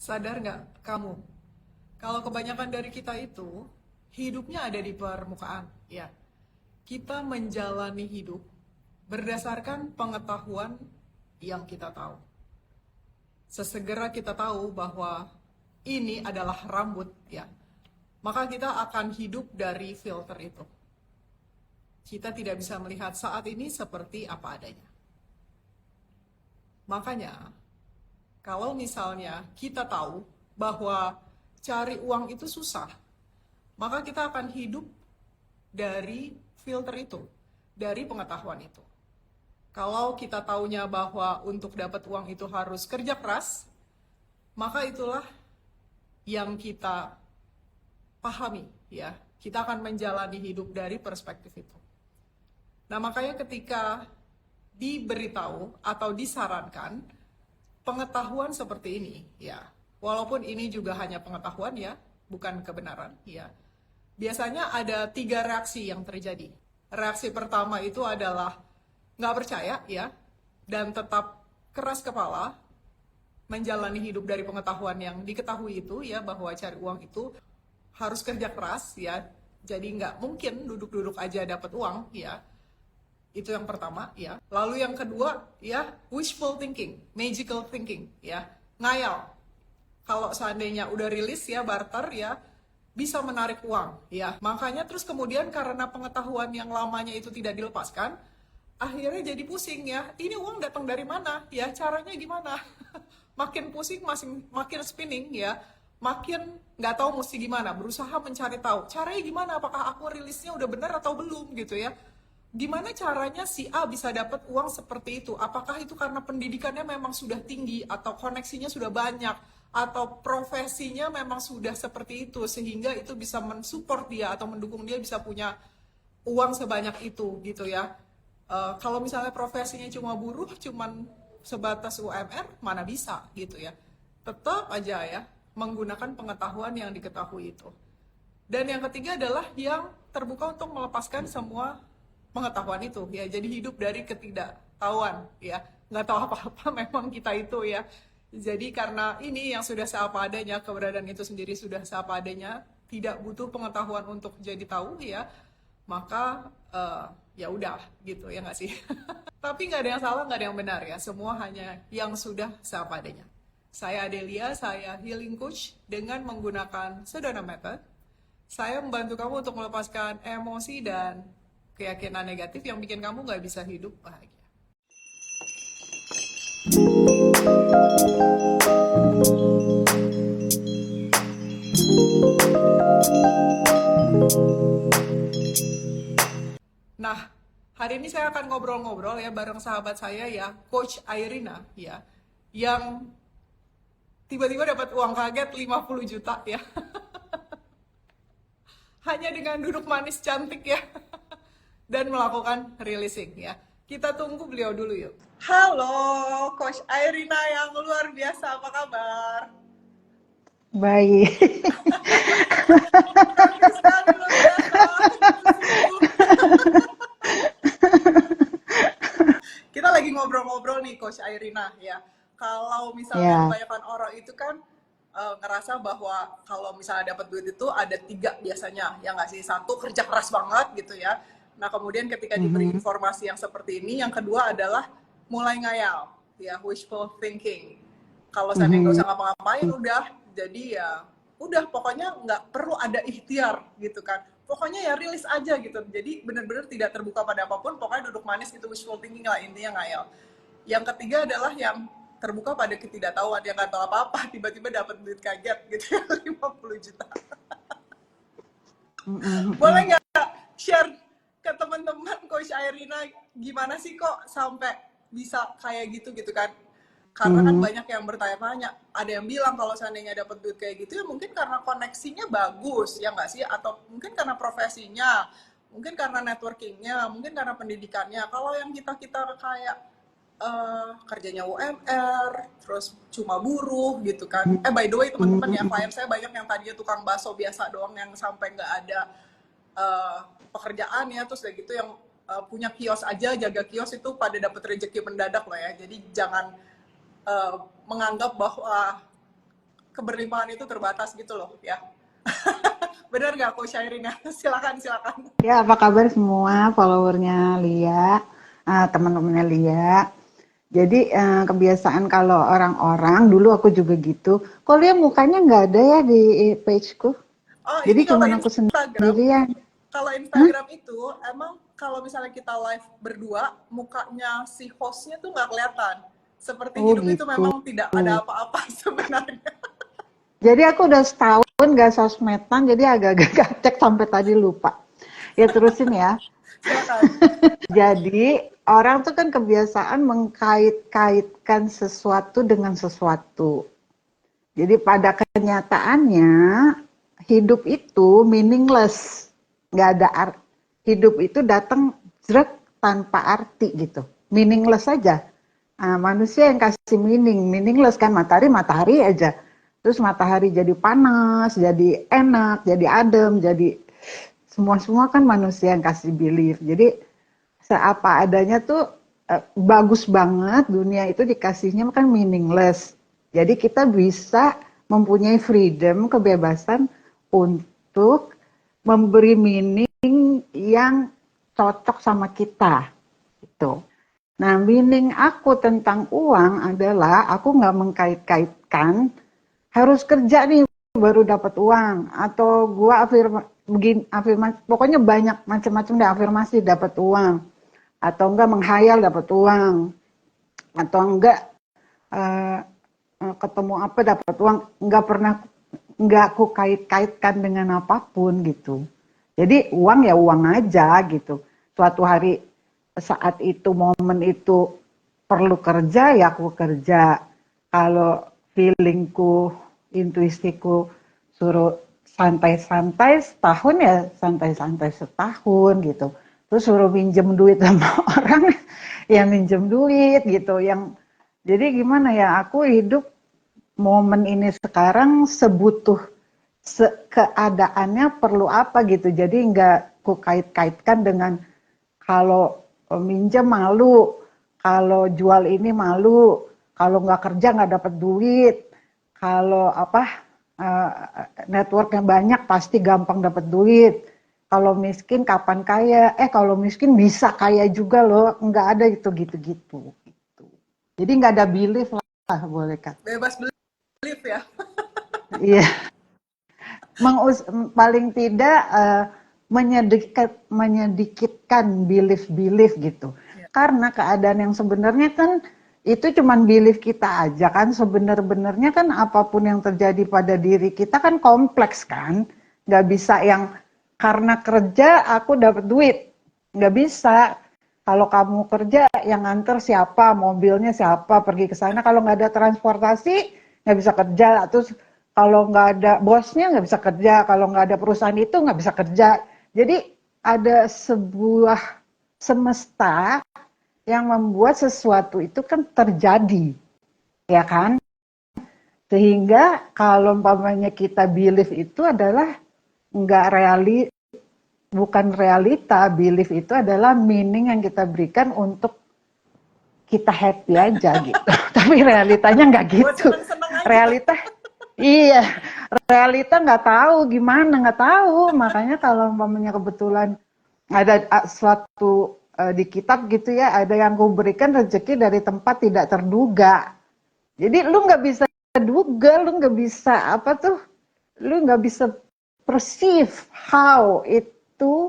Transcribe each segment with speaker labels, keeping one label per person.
Speaker 1: Sadar nggak kamu, kalau kebanyakan dari kita itu hidupnya ada di permukaan, ya. Kita menjalani hidup berdasarkan pengetahuan yang kita tahu. Sesegera kita tahu bahwa ini adalah rambut, ya, maka kita akan hidup dari filter itu. Kita tidak bisa melihat saat ini seperti apa adanya. Makanya, kalau misalnya kita tahu bahwa cari uang itu susah, maka kita akan hidup dari filter itu, dari pengetahuan itu. Kalau kita taunya bahwa untuk dapat uang itu harus kerja keras, maka itulah yang kita pahami, ya. Kita akan menjalani hidup dari perspektif itu. Nah, makanya ketika diberitahu atau disarankan pengetahuan seperti ini, ya, walaupun ini juga hanya pengetahuan, ya, bukan kebenaran, ya, biasanya ada 3 reaksi yang terjadi. Reaksi pertama itu adalah nggak percaya, ya, dan tetap keras kepala menjalani hidup dari pengetahuan yang diketahui itu, ya, bahwa cari uang itu harus kerja keras, ya, jadi nggak mungkin duduk-duduk aja dapat uang, ya. Itu yang pertama, ya. Lalu yang kedua, ya, wishful thinking, magical thinking, ya, ngayal. Kalau seandainya udah rilis, ya, barter, ya, bisa menarik uang, ya. Makanya terus kemudian karena pengetahuan yang lamanya itu tidak dilepaskan, akhirnya jadi pusing, ya. Ini uang datang dari mana, ya, caranya gimana? Makin pusing, makin spinning, ya. Makin nggak tahu mesti gimana, berusaha mencari tahu. Caranya gimana, apakah aku rilisnya udah benar atau belum, gitu ya. Gimana caranya si A bisa dapat uang seperti itu? Apakah itu karena pendidikannya memang sudah tinggi, atau koneksinya sudah banyak, atau profesinya memang sudah seperti itu, sehingga itu bisa mensupport dia atau mendukung dia bisa punya uang sebanyak itu, gitu ya. Kalau misalnya profesinya cuma buruh, cuman sebatas UMR, mana bisa, gitu ya. Tetap aja, ya, menggunakan pengetahuan yang diketahui itu. Dan yang ketiga adalah yang terbuka untuk melepaskan semua pengetahuan itu, ya. Jadi hidup dari ketidaktahuan, ya, nggak tahu apa-apa memang kita itu, ya. Jadi karena ini yang sudah seapa adanya, keberadaan itu sendiri sudah seapa adanya, tidak butuh pengetahuan untuk jadi tahu, ya, maka ya udah gitu, ya nggak sih. Tapi nggak ada yang salah, nggak ada yang benar, ya, semua hanya yang sudah seapa adanya. Saya Adelia, saya healing coach. Dengan menggunakan Sedona Method, saya membantu kamu untuk melepaskan emosi dan keyakinan negatif yang bikin kamu nggak bisa hidup bahagia. Nah, hari ini saya akan ngobrol-ngobrol, ya, bareng sahabat saya, ya, Coach Irina, ya, yang tiba-tiba dapat uang kaget 50 juta, ya. Hanya dengan duduk manis cantik, ya. Dan melakukan releasing, ya. Kita tunggu beliau dulu yuk. Halo, Coach Irina yang luar biasa, apa kabar?
Speaker 2: Baik.
Speaker 1: Cantik sekali, luar biasa. Kita lagi ngobrol-ngobrol nih, Coach Irina, ya. Kalau misalnya
Speaker 2: Ya.
Speaker 1: kebanyakan orang itu kan ngerasa bahwa kalau misalnya dapat duit itu ada 3 biasanya, ya nggak sih? Satu, kerja keras banget gitu, ya. Nah, kemudian ketika diberi
Speaker 2: Mhm.
Speaker 1: informasi yang seperti ini, yang kedua adalah mulai ngayal, ya, wishful thinking. Kalau seandainya nggak
Speaker 2: Mhm.
Speaker 1: usah ngapa-ngapain, udah, jadi ya udah, pokoknya nggak perlu ada ikhtiar gitu kan, pokoknya ya rilis aja gitu. Jadi benar-benar tidak terbuka pada apapun, pokoknya duduk manis gitu, wishful thinking lah, intinya ngayal. Yang ketiga adalah yang terbuka pada ketidaktahuan, yang nggak tahu apa-apa, tiba-tiba dapat duit kaget gitu ya, 50 juta.
Speaker 2: Mhm.
Speaker 1: Boleh
Speaker 2: Mhm.
Speaker 1: nggak share ke teman-teman Coach Irina, gimana sih kok sampai bisa kayak gitu gitu kan? Karena kan
Speaker 2: Mhm.
Speaker 1: banyak yang bertanya-tanya, ada yang bilang kalau seandainya dapat duit kayak gitu ya mungkin karena koneksinya bagus, ya nggak sih? Atau mungkin karena profesinya, mungkin karena networkingnya, mungkin karena pendidikannya. Kalau yang kita kayak kerjanya UMR, terus cuma buruh gitu kan. By the way teman-teman, ya, klien saya banyak yang tadinya tukang bakso biasa doang, yang sampai nggak ada pekerjaan, ya, terus kayak gitu, yang punya kios aja, jaga kios itu pada dapat rezeki mendadak loh, ya. Jadi jangan menganggap bahwa keberlimpahan itu terbatas gitu loh ya. Bener nggak aku sharing ya? Silakan, silakan.
Speaker 2: Ya, apa kabar semua followernya Lia, teman-temannya Lia. Jadi kebiasaan kalau orang-orang, dulu aku juga gitu, kok Lia mukanya nggak ada ya di pageku?
Speaker 1: Oh,
Speaker 2: Jadi
Speaker 1: ini kalau
Speaker 2: cuman aku
Speaker 1: Instagram,
Speaker 2: sendirian.
Speaker 1: kalau
Speaker 2: Hah?
Speaker 1: Instagram itu emang kalau misalnya kita live berdua, mukanya si hostnya tuh nggak kelihatan. Seperti
Speaker 2: Oh
Speaker 1: hidup itu
Speaker 2: gitu.
Speaker 1: memang tidak ada apa-apa sebenarnya.
Speaker 2: Jadi aku udah setahun nggak sosmedan, jadi agak-agak gacek sampai tadi lupa. Ya terusin ya.
Speaker 1: Silakan.
Speaker 2: Jadi orang tuh kan kebiasaan mengkait-kaitkan sesuatu dengan sesuatu. Jadi pada kenyataannya hidup itu meaningless, nggak ada hidup itu datang zrek tanpa arti gitu, meaningless saja. Manusia yang kasih meaningless kan, matahari aja. Terus matahari jadi panas, jadi enak, jadi adem, jadi semua kan manusia yang kasih belief. Jadi seapa adanya tuh bagus banget, dunia itu dikasihnya kan meaningless. Jadi kita bisa mempunyai freedom, kebebasan untuk memberi meaning yang cocok sama kita. Gitu. Nah, meaning aku tentang uang adalah aku nggak mengkait-kaitkan harus kerja nih baru dapat uang, atau gua afirmasi, pokoknya banyak macam-macam deh afirmasi dapat uang, atau enggak menghayal dapat uang, atau enggak uh, ketemu apa dapat uang, enggak aku kait-kaitkan dengan apapun gitu. Jadi uang ya uang aja gitu. Suatu hari saat itu momen itu perlu kerja ya aku kerja. Kalau feelingku, intuisiku suruh santai-santai setahun ya santai-santai setahun gitu. Terus suruh minjem duit sama orang ya minjem duit gitu. Yang jadi gimana ya, aku hidup momen ini sekarang sebutuh keadaannya perlu apa gitu. Jadi nggak ku kait-kaitkan dengan kalau minjem malu, kalau jual ini malu, kalau nggak kerja nggak dapat duit, kalau apa networknya banyak pasti gampang dapat duit. Kalau miskin kapan kaya? Kalau miskin bisa kaya juga loh. Nggak ada gitu. Jadi nggak ada belief lah, boleh kan?
Speaker 1: Bebas belief ya.
Speaker 2: Iya. Paling tidak menyedikitkan belief gitu. Karena keadaan yang sebenarnya kan itu cuman belief kita aja kan, sebenarnya kan apapun yang terjadi pada diri kita kan kompleks kan, nggak bisa yang karena kerja aku dapat duit, nggak bisa. Kalau kamu kerja yang nganter siapa, mobilnya siapa, pergi ke sana, kalau nggak ada transportasi nggak bisa kerja. Terus kalau nggak ada bosnya nggak bisa kerja, kalau nggak ada perusahaan itu nggak bisa kerja. Jadi ada sebuah semesta yang membuat sesuatu itu kan terjadi, ya kan? Sehingga kalau umpamanya kita belief itu adalah nggak bukan realita, belief itu adalah meaning yang kita berikan untuk kita happy aja gitu. Tapi realitanya nggak
Speaker 1: Buat
Speaker 2: gitu.
Speaker 1: seneng-seneng aja.
Speaker 2: Realita, iya, realita nggak tahu gimana, nggak tahu. Makanya kalau umpamanya kebetulan ada suatu di kitab gitu ya, ada yang kau berikan rezeki dari tempat tidak terduga. Jadi lu nggak bisa duga, lu nggak bisa apa tuh, lu nggak bisa perceive how itu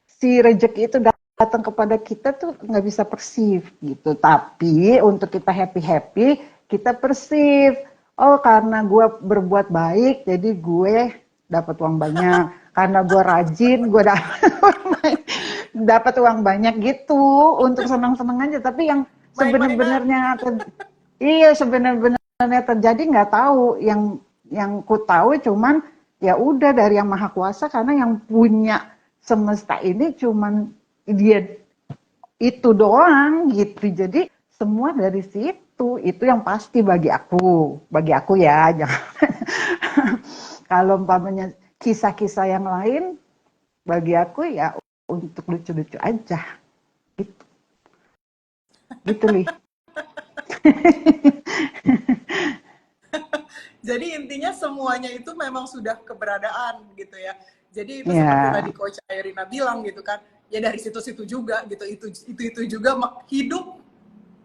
Speaker 2: si rezeki itu datang kepada kita tuh nggak bisa perceive gitu. Tapi untuk kita happy kita perceive, oh karena gue berbuat baik jadi gue dapat uang banyak, karena gue rajin gue dapat uang banyak gitu, untuk senang-senang aja. Tapi yang
Speaker 1: Main-mainan.
Speaker 2: sebenarnya iya sebenarnya terjadi nggak tahu. Yang ku tahu cuman ya udah dari yang maha kuasa, karena yang punya semesta ini cuman dia itu doang gitu. Jadi semua dari situ, itu yang pasti bagi aku ya. Jangan kalau umpamanya kisah-kisah yang lain bagi aku ya untuk lucu-lucu aja gitu, gitu Li.
Speaker 1: Jadi intinya semuanya itu memang sudah keberadaan gitu ya. Jadi itu seperti
Speaker 2: Ya,
Speaker 1: tadi Coach Irina bilang gitu kan, ya dari situ-situ juga gitu, itu juga hidup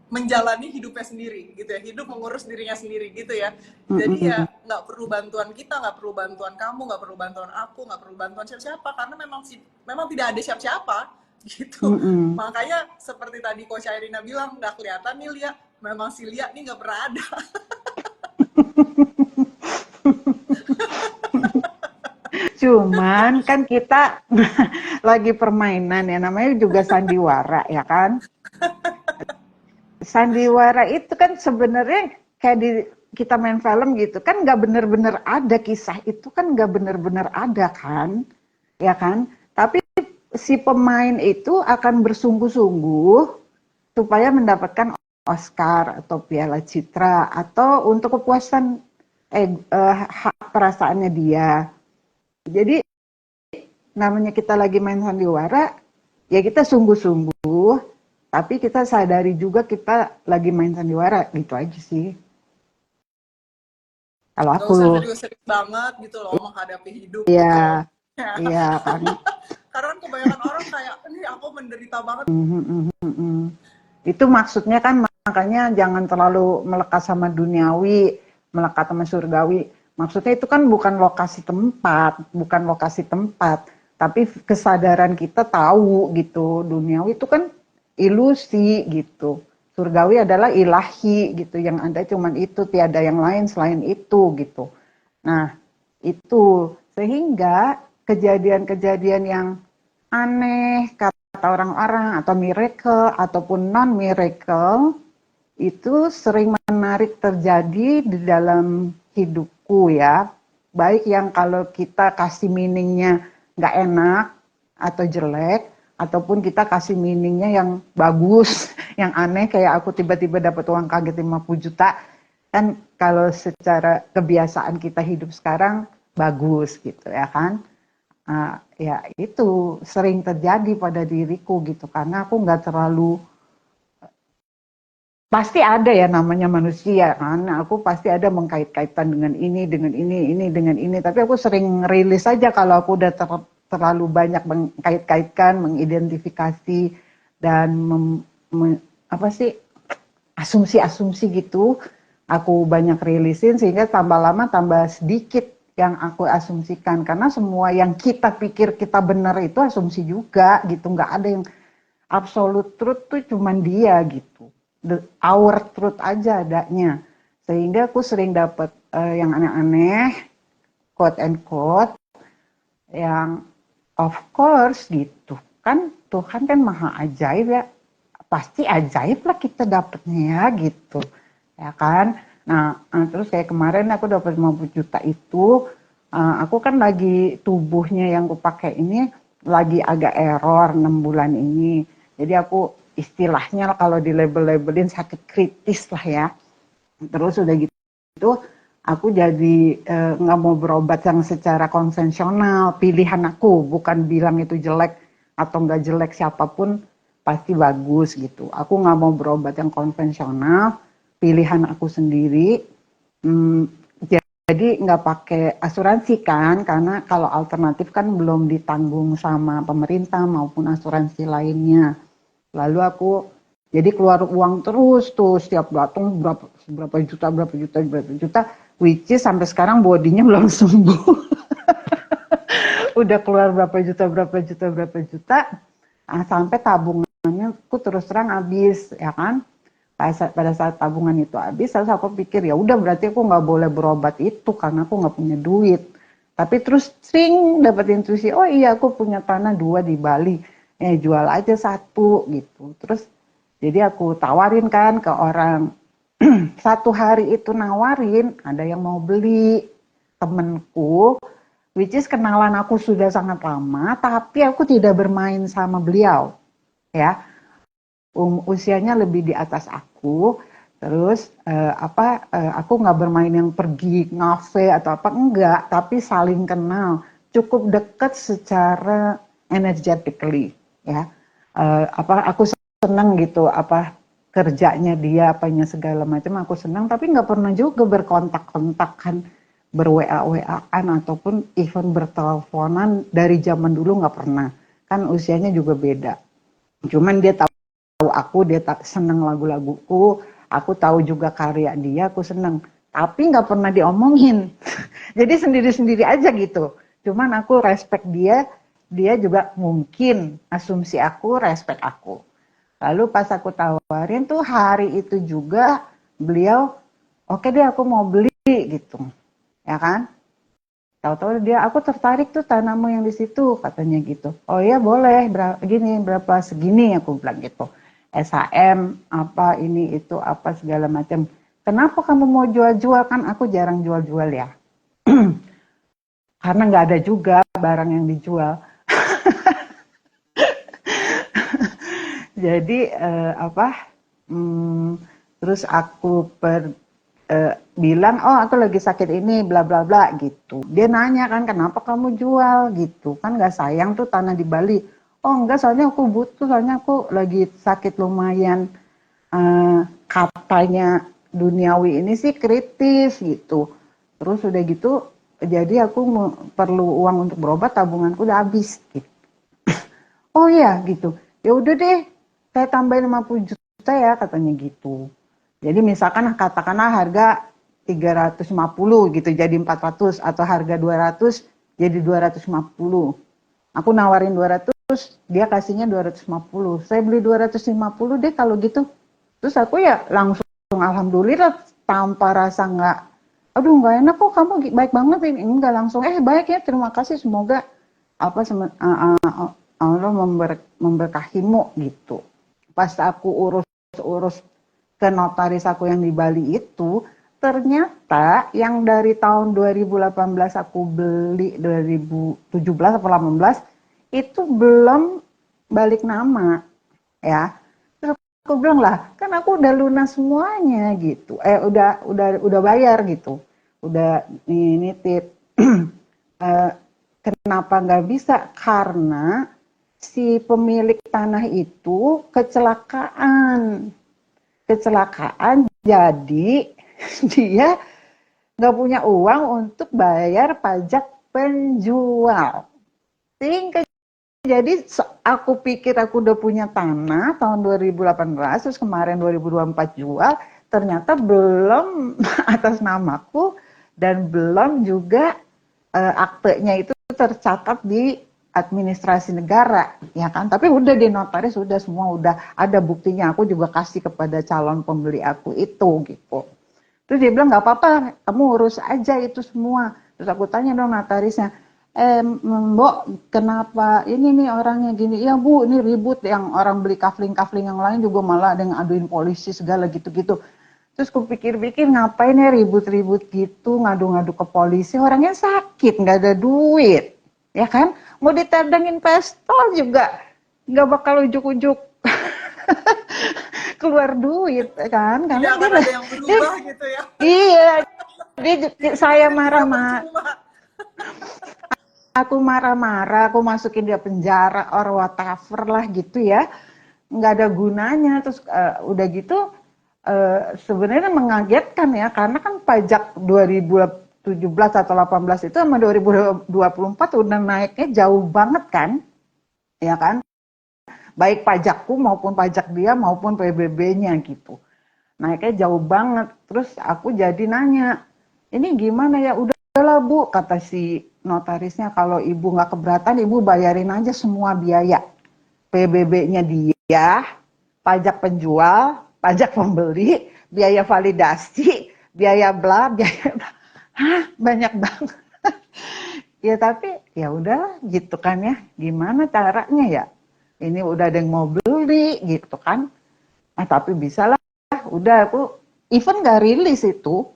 Speaker 1: menjalani hidupnya sendiri gitu ya, hidup mengurus dirinya sendiri gitu ya. Jadi
Speaker 2: mm-mm,
Speaker 1: ya nggak perlu bantuan kita, nggak perlu bantuan kamu, nggak perlu bantuan aku, nggak perlu bantuan siapa-siapa, karena memang tidak ada siapa-siapa gitu.
Speaker 2: mm-mm.
Speaker 1: Makanya seperti tadi Coach Irina bilang, nggak kelihatan nih Lia, memang si Lia nih nggak pernah ada.
Speaker 2: Cuman kan kita lagi permainan ya, namanya juga sandiwara ya kan. Sandiwara itu kan sebenarnya kayak di kita main film gitu kan, nggak bener-bener ada kisah itu kan, nggak bener-bener ada kan, ya kan. Tapi si pemain itu akan bersungguh-sungguh supaya mendapatkan Oscar atau Piala Citra atau untuk kepuasan hak perasaannya dia. Jadi namanya kita lagi main sandiwara, ya kita sungguh-sungguh, tapi kita sadari juga kita lagi main sandiwara, gitu aja sih. Kalau
Speaker 1: Nggak
Speaker 2: aku,
Speaker 1: usah serius-serius banget gitu loh menghadapi hidup
Speaker 2: ya,
Speaker 1: gitu.
Speaker 2: iya kan.
Speaker 1: Karena kan kebanyakan orang kayak, ini aku menderita banget.
Speaker 2: Itu maksudnya kan, makanya jangan terlalu melekat sama duniawi, melekat sama surgawi. Maksudnya itu kan bukan lokasi tempat, tapi kesadaran kita tahu gitu. Duniawi itu kan ilusi gitu. Surgawi adalah ilahi gitu. Yang ada cuman itu, tiada yang lain selain itu gitu. Nah, itu sehingga kejadian-kejadian yang aneh kata orang-orang atau miracle ataupun non miracle itu sering menarik terjadi di dalam hidupku ya. Baik yang kalau kita kasih meaningnya nggak enak atau jelek, ataupun kita kasih meaningnya yang bagus, yang aneh kayak aku tiba-tiba dapat uang kaget 50 juta. Kan kalau secara kebiasaan kita hidup sekarang bagus gitu ya kan. Ya itu sering terjadi pada diriku gitu, karena aku nggak terlalu, pasti ada ya namanya manusia kan, aku pasti ada mengkait-kaitan dengan ini, dengan ini, tapi aku sering rilis saja kalau aku udah terlalu banyak mengkait-kaitkan, mengidentifikasi dan apa sih, asumsi-asumsi gitu, aku banyak rilisin sehingga tambah lama tambah sedikit yang aku asumsikan, karena semua yang kita pikir kita benar itu asumsi juga gitu, nggak ada yang absolute truth tuh cuman dia gitu. Our truth aja adanya. Sehingga aku sering dapat yang aneh-aneh, quote and quote, yang of course gitu. Kan Tuhan kan maha ajaib ya. Pasti ajaib lah kita dapetnya ya gitu. Ya kan? Nah, terus kayak kemarin aku dapat 50 juta itu, aku kan lagi tubuhnya yang aku pakai ini lagi agak error 6 bulan ini. Jadi aku istilahnya kalau di label-labelin sakit kritis lah ya. Terus udah gitu aku jadi nggak mau berobat yang secara konvensional. Pilihan aku, bukan bilang itu jelek atau nggak jelek, siapapun pasti bagus gitu. Aku nggak mau berobat yang konvensional, pilihan aku sendiri. Hmm, jadi nggak pakai asuransi kan, karena kalau alternatif kan belum ditanggung sama pemerintah maupun asuransi lainnya. Lalu aku jadi keluar uang terus tuh setiap datang berapa juta, which is sampai sekarang bodinya belum sembuh. Udah keluar berapa juta, sampai tabungannya aku terus terang habis ya kan. Pada saat tabungan itu habis, terus aku pikir ya udah berarti aku nggak boleh berobat itu karena aku nggak punya duit. Tapi terus sering dapat intuisi, oh iya aku punya tanah 2 di Bali, jual aja 1 gitu. Terus jadi aku tawarin kan ke orang, 1 hari itu nawarin, ada yang mau beli, temenku, which is kenalan aku sudah sangat lama, tapi aku tidak bermain sama beliau, ya. Usianya lebih di atas aku, terus aku nggak bermain yang pergi ngafe atau apa, enggak, tapi saling kenal, cukup dekat secara energetically, ya. Aku seneng gitu, kerjanya dia, apanya segala macam aku senang, tapi nggak pernah juga berkontak-kontakan, ber-WA-WA-an ataupun even berteleponan dari zaman dulu nggak pernah. Kan usianya juga beda. Cuman dia tahu aku, dia senang lagu-laguku, aku tahu juga karya dia, aku senang. Tapi nggak pernah diomongin. Jadi sendiri-sendiri aja gitu. Cuman aku respect dia, dia juga mungkin asumsi aku, respect aku. Lalu pas aku tawarin tuh hari itu juga beliau, oke deh aku mau beli gitu, ya kan? Tahu-tahu dia, aku tertarik tuh tanahmu yang di situ, katanya gitu. Oh iya boleh, berapa segini, aku bilang gitu. SHM, apa ini itu apa segala macam. Kenapa kamu mau jual-jual, kan aku jarang jual-jual ya. Karena nggak ada juga barang yang dijual. Jadi terus aku bilang, oh aku lagi sakit ini, bla bla bla gitu. Dia nanya kan, kenapa kamu jual gitu? Kan nggak sayang tuh tanah di Bali. Oh enggak, soalnya aku butuh, soalnya aku lagi sakit lumayan. Katanya duniawi ini sih kritis gitu. Terus udah gitu, jadi aku perlu uang untuk berobat, tabunganku udah habis gitu. Oh iya gitu. Ya udah deh, saya tambahin 50 juta ya katanya gitu. Jadi misalkan katakanlah harga 350 gitu jadi 400 atau harga 200 jadi 250. Aku nawarin 200, dia kasihnya 250. Saya beli 250 deh kalau gitu. Terus aku ya langsung alhamdulillah tanpa rasa aduh nggak enak kok kamu baik banget ini. Enggak, langsung baik ya, terima kasih, semoga apa Allah memberkahimu gitu. Pas aku urus ke notaris aku yang di Bali itu, ternyata yang dari tahun 2018 aku beli 2017 atau 18 itu belum balik nama ya. Terus aku bilang lah, kan aku udah lunas semuanya gitu. Udah bayar gitu. Udah nitip. Kenapa nggak bisa? Karena si pemilik tanah itu kecelakaan, jadi dia nggak punya uang untuk bayar pajak penjual. Sehingga jadi aku pikir aku udah punya tanah tahun 2018, terus kemarin 2024 jual, ternyata belum atas namaku dan belum juga aktenya itu tercatat di administrasi negara, ya kan? Tapi udah di notaris, sudah semua udah ada buktinya. Aku juga kasih kepada calon pembeli aku itu gitu. Terus dia bilang nggak apa-apa, kamu urus aja itu semua. Terus aku tanya dong notarisnya, Mbok, kenapa ini nih orangnya gini? Ya Bu, ini ribut, yang orang beli kafling-kafling yang lain juga malah ada yang aduin polisi segala gitu-gitu. Terus aku pikir-pikir, ngapain ya ribut-ribut gitu, ngadu-ngadu ke polisi, orangnya sakit, nggak ada duit, ya kan? Mau ditendangin pistol juga nggak bakal ujuk-ujuk keluar duit, kan?
Speaker 1: Tidak
Speaker 2: Karena
Speaker 1: akan ada yang
Speaker 2: dia
Speaker 1: berubah gitu ya.
Speaker 2: iya, saya
Speaker 1: Jadi tidak
Speaker 2: marah-marah,
Speaker 1: percuma.
Speaker 2: aku marah-marah, aku masukin dia penjara or whatever lah gitu ya, nggak ada gunanya. Terus udah gitu sebenarnya mengagetkan ya, karena kan pajak 2017 atau 18 itu sama 2024 udah naiknya jauh banget kan, ya kan? Baik pajakku maupun pajak dia maupun PBB-nya gitu. Naiknya jauh banget. Terus aku jadi nanya, ini gimana ya? Udahlah Bu, kata si notarisnya, kalau ibu nggak keberatan, ibu bayarin aja semua biaya. PBB-nya dia, pajak penjual, pajak pembeli, biaya validasi, biaya bla, biaya bla. Hah, banyak banget. Ya tapi ya udah gitu kan ya. Gimana caranya ya? Ini udah ada yang mau beli gitu kan. Tapi bisa lah. Udah aku even nggak rilis itu.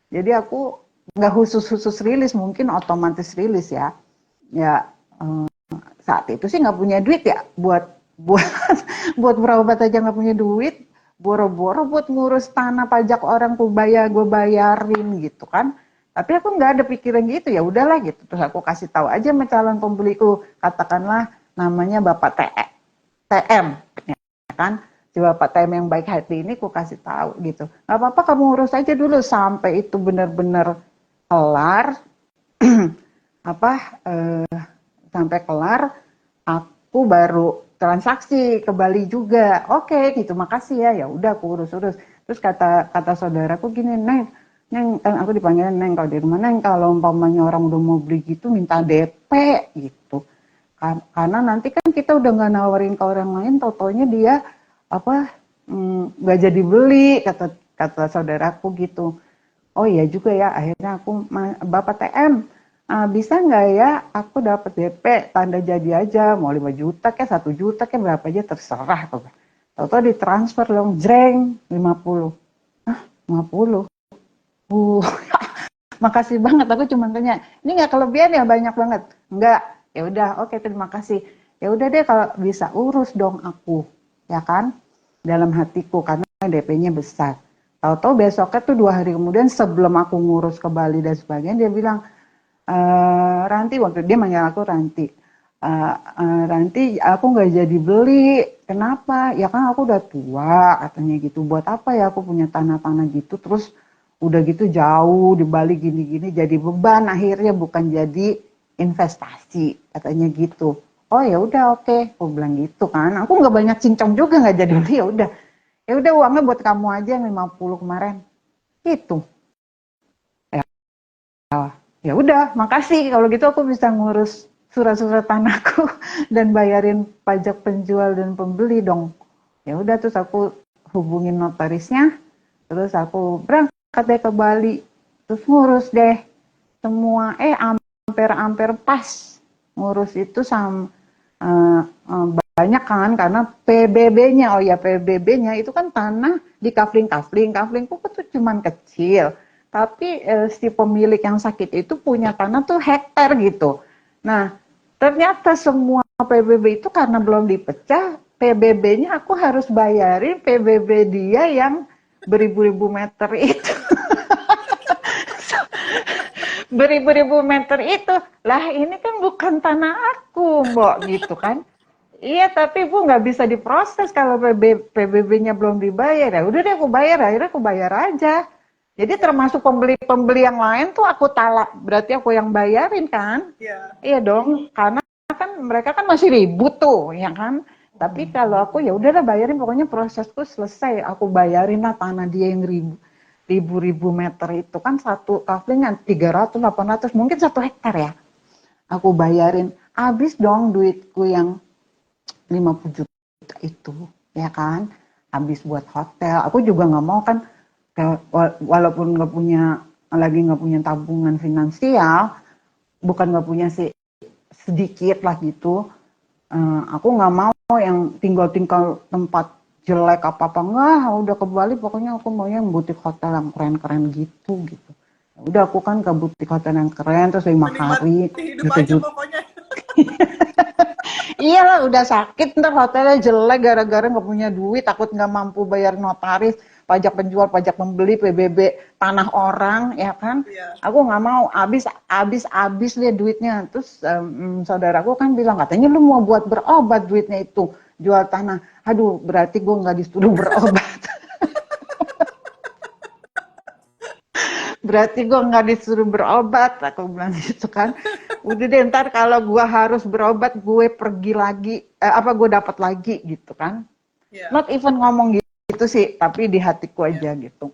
Speaker 2: Jadi aku nggak khusus rilis, mungkin otomatis rilis ya. Ya saat itu sih nggak punya duit ya buat buat berobat aja nggak punya duit, boro-boro buat ngurus tanah pajak orang gue bayarin gitu kan. Tapi aku nggak ada pikiran gitu, ya udahlah gitu. Terus aku kasih tahu aja sama calon pembeliku, katakanlah namanya Bapak TM, ya kan. Bapak TM yang baik hati ini ku kasih tahu gitu. Nggak apa-apa kamu urus aja dulu sampai itu benar-benar kelar. apa Sampai kelar aku baru transaksi ke Bali juga. Oke gitu, makasih ya. Ya udah aku urus-urus. Terus kata saudaraku gini, Neng, kan aku dipanggil Neng kalau di rumah, Neng kalau umpamanya orang udah mau beli gitu minta DP gitu. Karena nanti kan kita udah nggak nawarin ke orang lain, tau-taunya dia nggak jadi beli, kata saudaraku gitu. Oh iya juga ya, akhirnya aku, Bapak TM, bisa nggak ya aku dapat DP tanda jadi aja, mau 5 juta kayak 1 juta kayak berapa aja terserah. Tahu-tahu ditransfer dong, jreng 50. 50. Uh, makasih banget. Aku cuma tanya, ini nggak kelebihan ya banyak banget? Nggak. Ya udah, oke terima kasih. Ya udah deh kalau bisa urus dong aku, ya kan? Dalam hatiku karena DP-nya besar. Tahu-tahu besoknya tuh 2 hari kemudian sebelum aku ngurus ke Bali dan sebagainya dia bilang, Ranti, waktu dia manggil aku Ranti. Ranti, aku nggak jadi beli. Kenapa? Ya kan aku udah tua katanya gitu. Buat apa ya aku punya tanah-tanah gitu terus udah gitu jauh di Bali gini-gini jadi beban akhirnya bukan jadi investasi katanya gitu. Oh ya udah oke, aku bilang gitu kan. Aku nggak banyak cincong juga nggak jadi beli ya udah uangnya buat kamu aja yang 50 kemarin. Itu. Ya, ya udah, makasih kalau gitu aku bisa ngurus surat-surat tanahku dan bayarin pajak penjual dan pembeli dong. Ya udah terus aku hubungin notarisnya, terus aku berangkat deh ke Bali, terus ngurus deh semua, amper pas ngurus itu sama banyak kan karena PBB-nya, oh ya PBB-nya itu kan tanah di kafling tuh cuman kecil, tapi si pemilik yang sakit itu punya tanah tuh hektar gitu. Nah ternyata semua PBB itu karena belum dipecah, PBB-nya aku harus bayarin PBB dia yang beribu-ribu meter itu. Beribu-ribu meter itu lah, ini kan bukan tanah aku Mbok gitu kan. Iya tapi Bu nggak bisa diproses kalau PBB-nya belum dibayar. Ya udah deh aku bayar, akhirnya aku bayar aja. Jadi termasuk pembeli-pembeli yang lain tuh aku talak, berarti aku yang bayarin kan. Iya dong, karena kan mereka kan masih ribut tuh ya kan. Tapi kalau aku ya udahlah bayarin, pokoknya prosesku selesai, aku bayarin lah tanah dia yang ribu-ribu meter itu kan, satu kafling kan 300 800 mungkin 1 hektar ya. Aku bayarin, habis dong duitku yang 50 juta itu, ya kan? Habis buat hotel. Aku juga nggak mau kan, walaupun lagi nggak punya tabungan finansial, bukan nggak punya sih, sedikit lah gitu. Aku nggak mau yang tinggal tempat jelek apa enggak, udah ke Bali pokoknya aku maunya yang butik hotel yang keren-keren gitu. Ya udah aku kan ke butik hotel yang keren terus 5 hari
Speaker 1: hidup aja pokoknya.
Speaker 2: Iyalah udah sakit ntar hotelnya jelek gara-gara nggak punya duit, takut nggak mampu bayar notaris, pajak penjual, pajak pembeli, PBB tanah orang, ya kan? Aku nggak mau habis lihat duitnya. Terus saudaraku kan bilang katanya lu mau buat berobat duitnya itu jual tanah. Aduh berarti gue nggak disuruh berobat. Berarti gue nggak disuruh berobat, aku bilang gitu kan. Udah deh ntar kalau gue harus berobat gue pergi lagi, gue dapat lagi gitu kan. Not even ngomong gitu sih, tapi di hatiku aja gitu.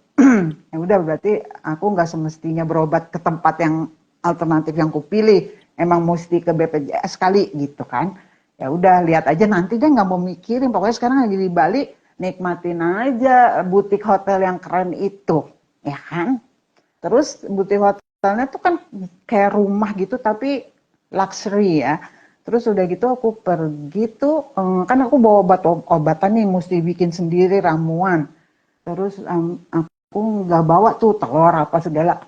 Speaker 2: Ya udah berarti aku nggak semestinya berobat ke tempat yang alternatif yang kupilih, emang mesti ke BPJS kali gitu kan. Ya udah lihat aja nanti deh, nggak mau mikirin, pokoknya sekarang lagi di Bali, nikmatin aja butik hotel yang keren itu, ya kan. Terus butik hotelnya tuh kan kayak rumah gitu tapi luxury ya. Terus udah gitu aku pergi tuh, kan aku bawa obat-obatan nih mesti bikin sendiri ramuan. Terus aku nggak bawa tuh telur apa segala.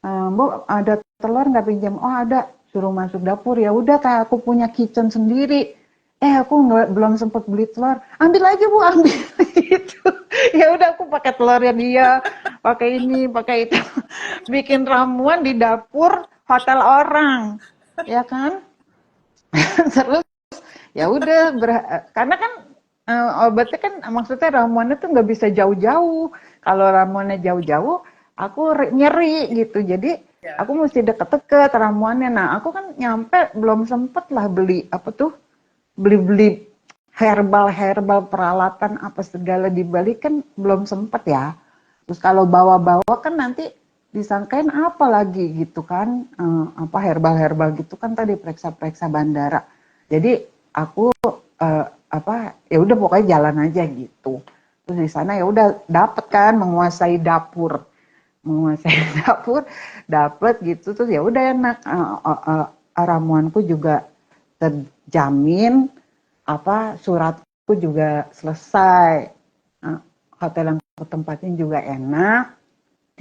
Speaker 2: Bu ada telur nggak pinjam? Oh ada, suruh masuk dapur. Ya udah kayak aku punya kitchen sendiri. Aku belum sempet beli telur. Ambil aja Bu, ambil gitu. Ya udah aku pakai telurnya dia, pakai ini, pakai itu, bikin ramuan di dapur hotel orang, ya kan? Terus ya udah, karena kan Obatnya kan maksudnya ramuannya tuh nggak bisa jauh-jauh. Kalau ramuannya jauh-jauh, aku nyeri gitu. Jadi
Speaker 1: Ya.
Speaker 2: aku mesti deket-deket ramuannya. Nah, aku kan nyampe belum sempet lah beli apa tuh, beli-beli herbal-herbal peralatan apa segala di Bali kan belum sempet ya. Terus kalau bawa-bawa kan nanti disangkain apa lagi gitu kan, apa herbal-herbal gitu kan tadi periksa-periksa bandara. Jadi aku apa ya udah pokoknya jalan aja gitu. Terus di sana ya udah dapet kan menguasai dapur, dapet gitu terus ya udah enak, ramuanku juga terjamin, apa suratku juga selesai, eh, hotel yang aku tempatin juga enak.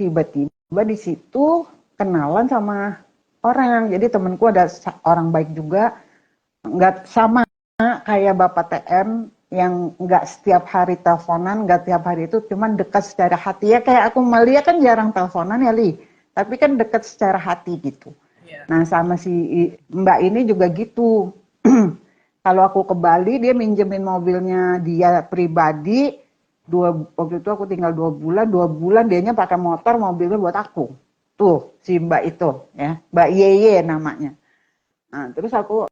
Speaker 2: Tiba-tiba di situ kenalan sama orang, jadi temenku ada orang baik juga, nggak sama kayak Bapak TM yang nggak setiap hari teleponan, nggak tiap hari itu, cuman dekat secara hati ya kayak aku Malia kan jarang teleponan ya Li, tapi kan dekat secara hati gitu.
Speaker 1: Iya.
Speaker 2: Nah sama si Mbak ini juga gitu. Kalau aku ke Bali dia minjemin mobilnya dia pribadi, waktu itu aku tinggal 2 bulan dianya pakai mobilnya buat aku. Tuh si Mbak itu ya, Mbak Yeye namanya. Nah, terus aku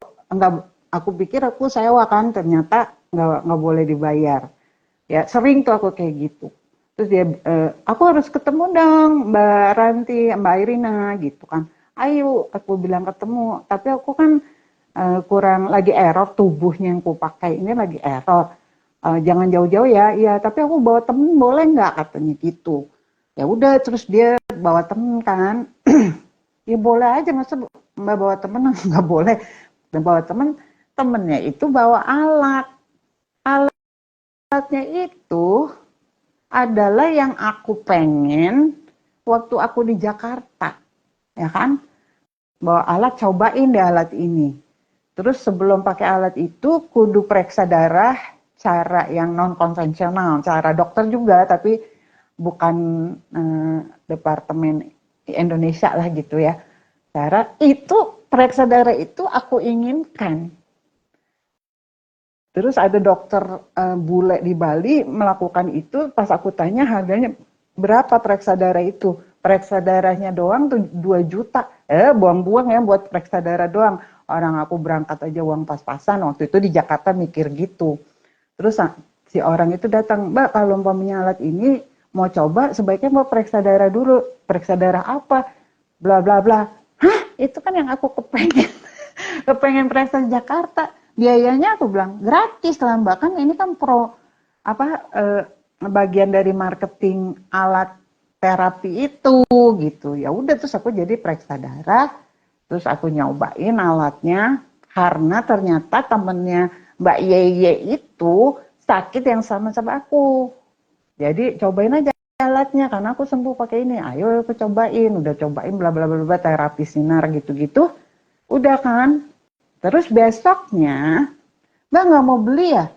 Speaker 2: pikir aku sewa kan, ternyata nggak boleh dibayar. Ya sering tuh aku kayak gitu. Terus dia, aku harus ketemu dong Mbak Ranti, Mbak Irina gitu kan. Ayo, aku bilang ketemu. Tapi aku kan kurang lagi error, tubuhnya yang aku pakai ini lagi error. Jangan jauh-jauh ya. Iya, tapi aku bawa temen boleh nggak katanya gitu. Ya udah, terus dia bawa temen kan. Ya boleh aja, masa Mbak bawa temen nggak boleh. Dan bawa temennya itu bawa alat. Alatnya itu adalah yang aku pengen waktu aku di Jakarta, ya kan? Bawa alat, cobain deh alat ini. Terus sebelum pakai alat itu, kudu periksa darah, cara yang non konvensional, cara dokter juga, tapi bukan departemen Indonesia lah gitu ya. Cara itu periksa darah itu aku inginkan. Terus ada dokter bule di Bali melakukan itu, pas aku tanya harganya berapa periksa darah itu. Periksa darahnya doang tuh 2 juta. Buang-buang ya buat periksa darah doang. Orang aku berangkat aja uang pas-pasan, waktu itu di Jakarta mikir gitu. Terus si orang itu datang, Mbak kalau umpamanya alat ini mau coba sebaiknya mau periksa darah dulu. Periksa darah apa? Bla bla bla. Hah, itu kan yang aku kepengen. Kepengen periksa di Jakarta. Biayanya aku bilang gratis lah Mbak, kan ini kan bagian dari marketing alat terapi itu gitu. Ya udah terus aku jadi periksa darah, terus aku nyobain alatnya karena ternyata temennya Mbak Yeye itu sakit yang sama aku. Jadi cobain aja alatnya karena aku sembuh pakai ini. Ayo aku cobain, udah cobain bla bla bla bla terapi sinar gitu-gitu. Udah kan? Terus besoknya, Mbak nggak mau beli ya?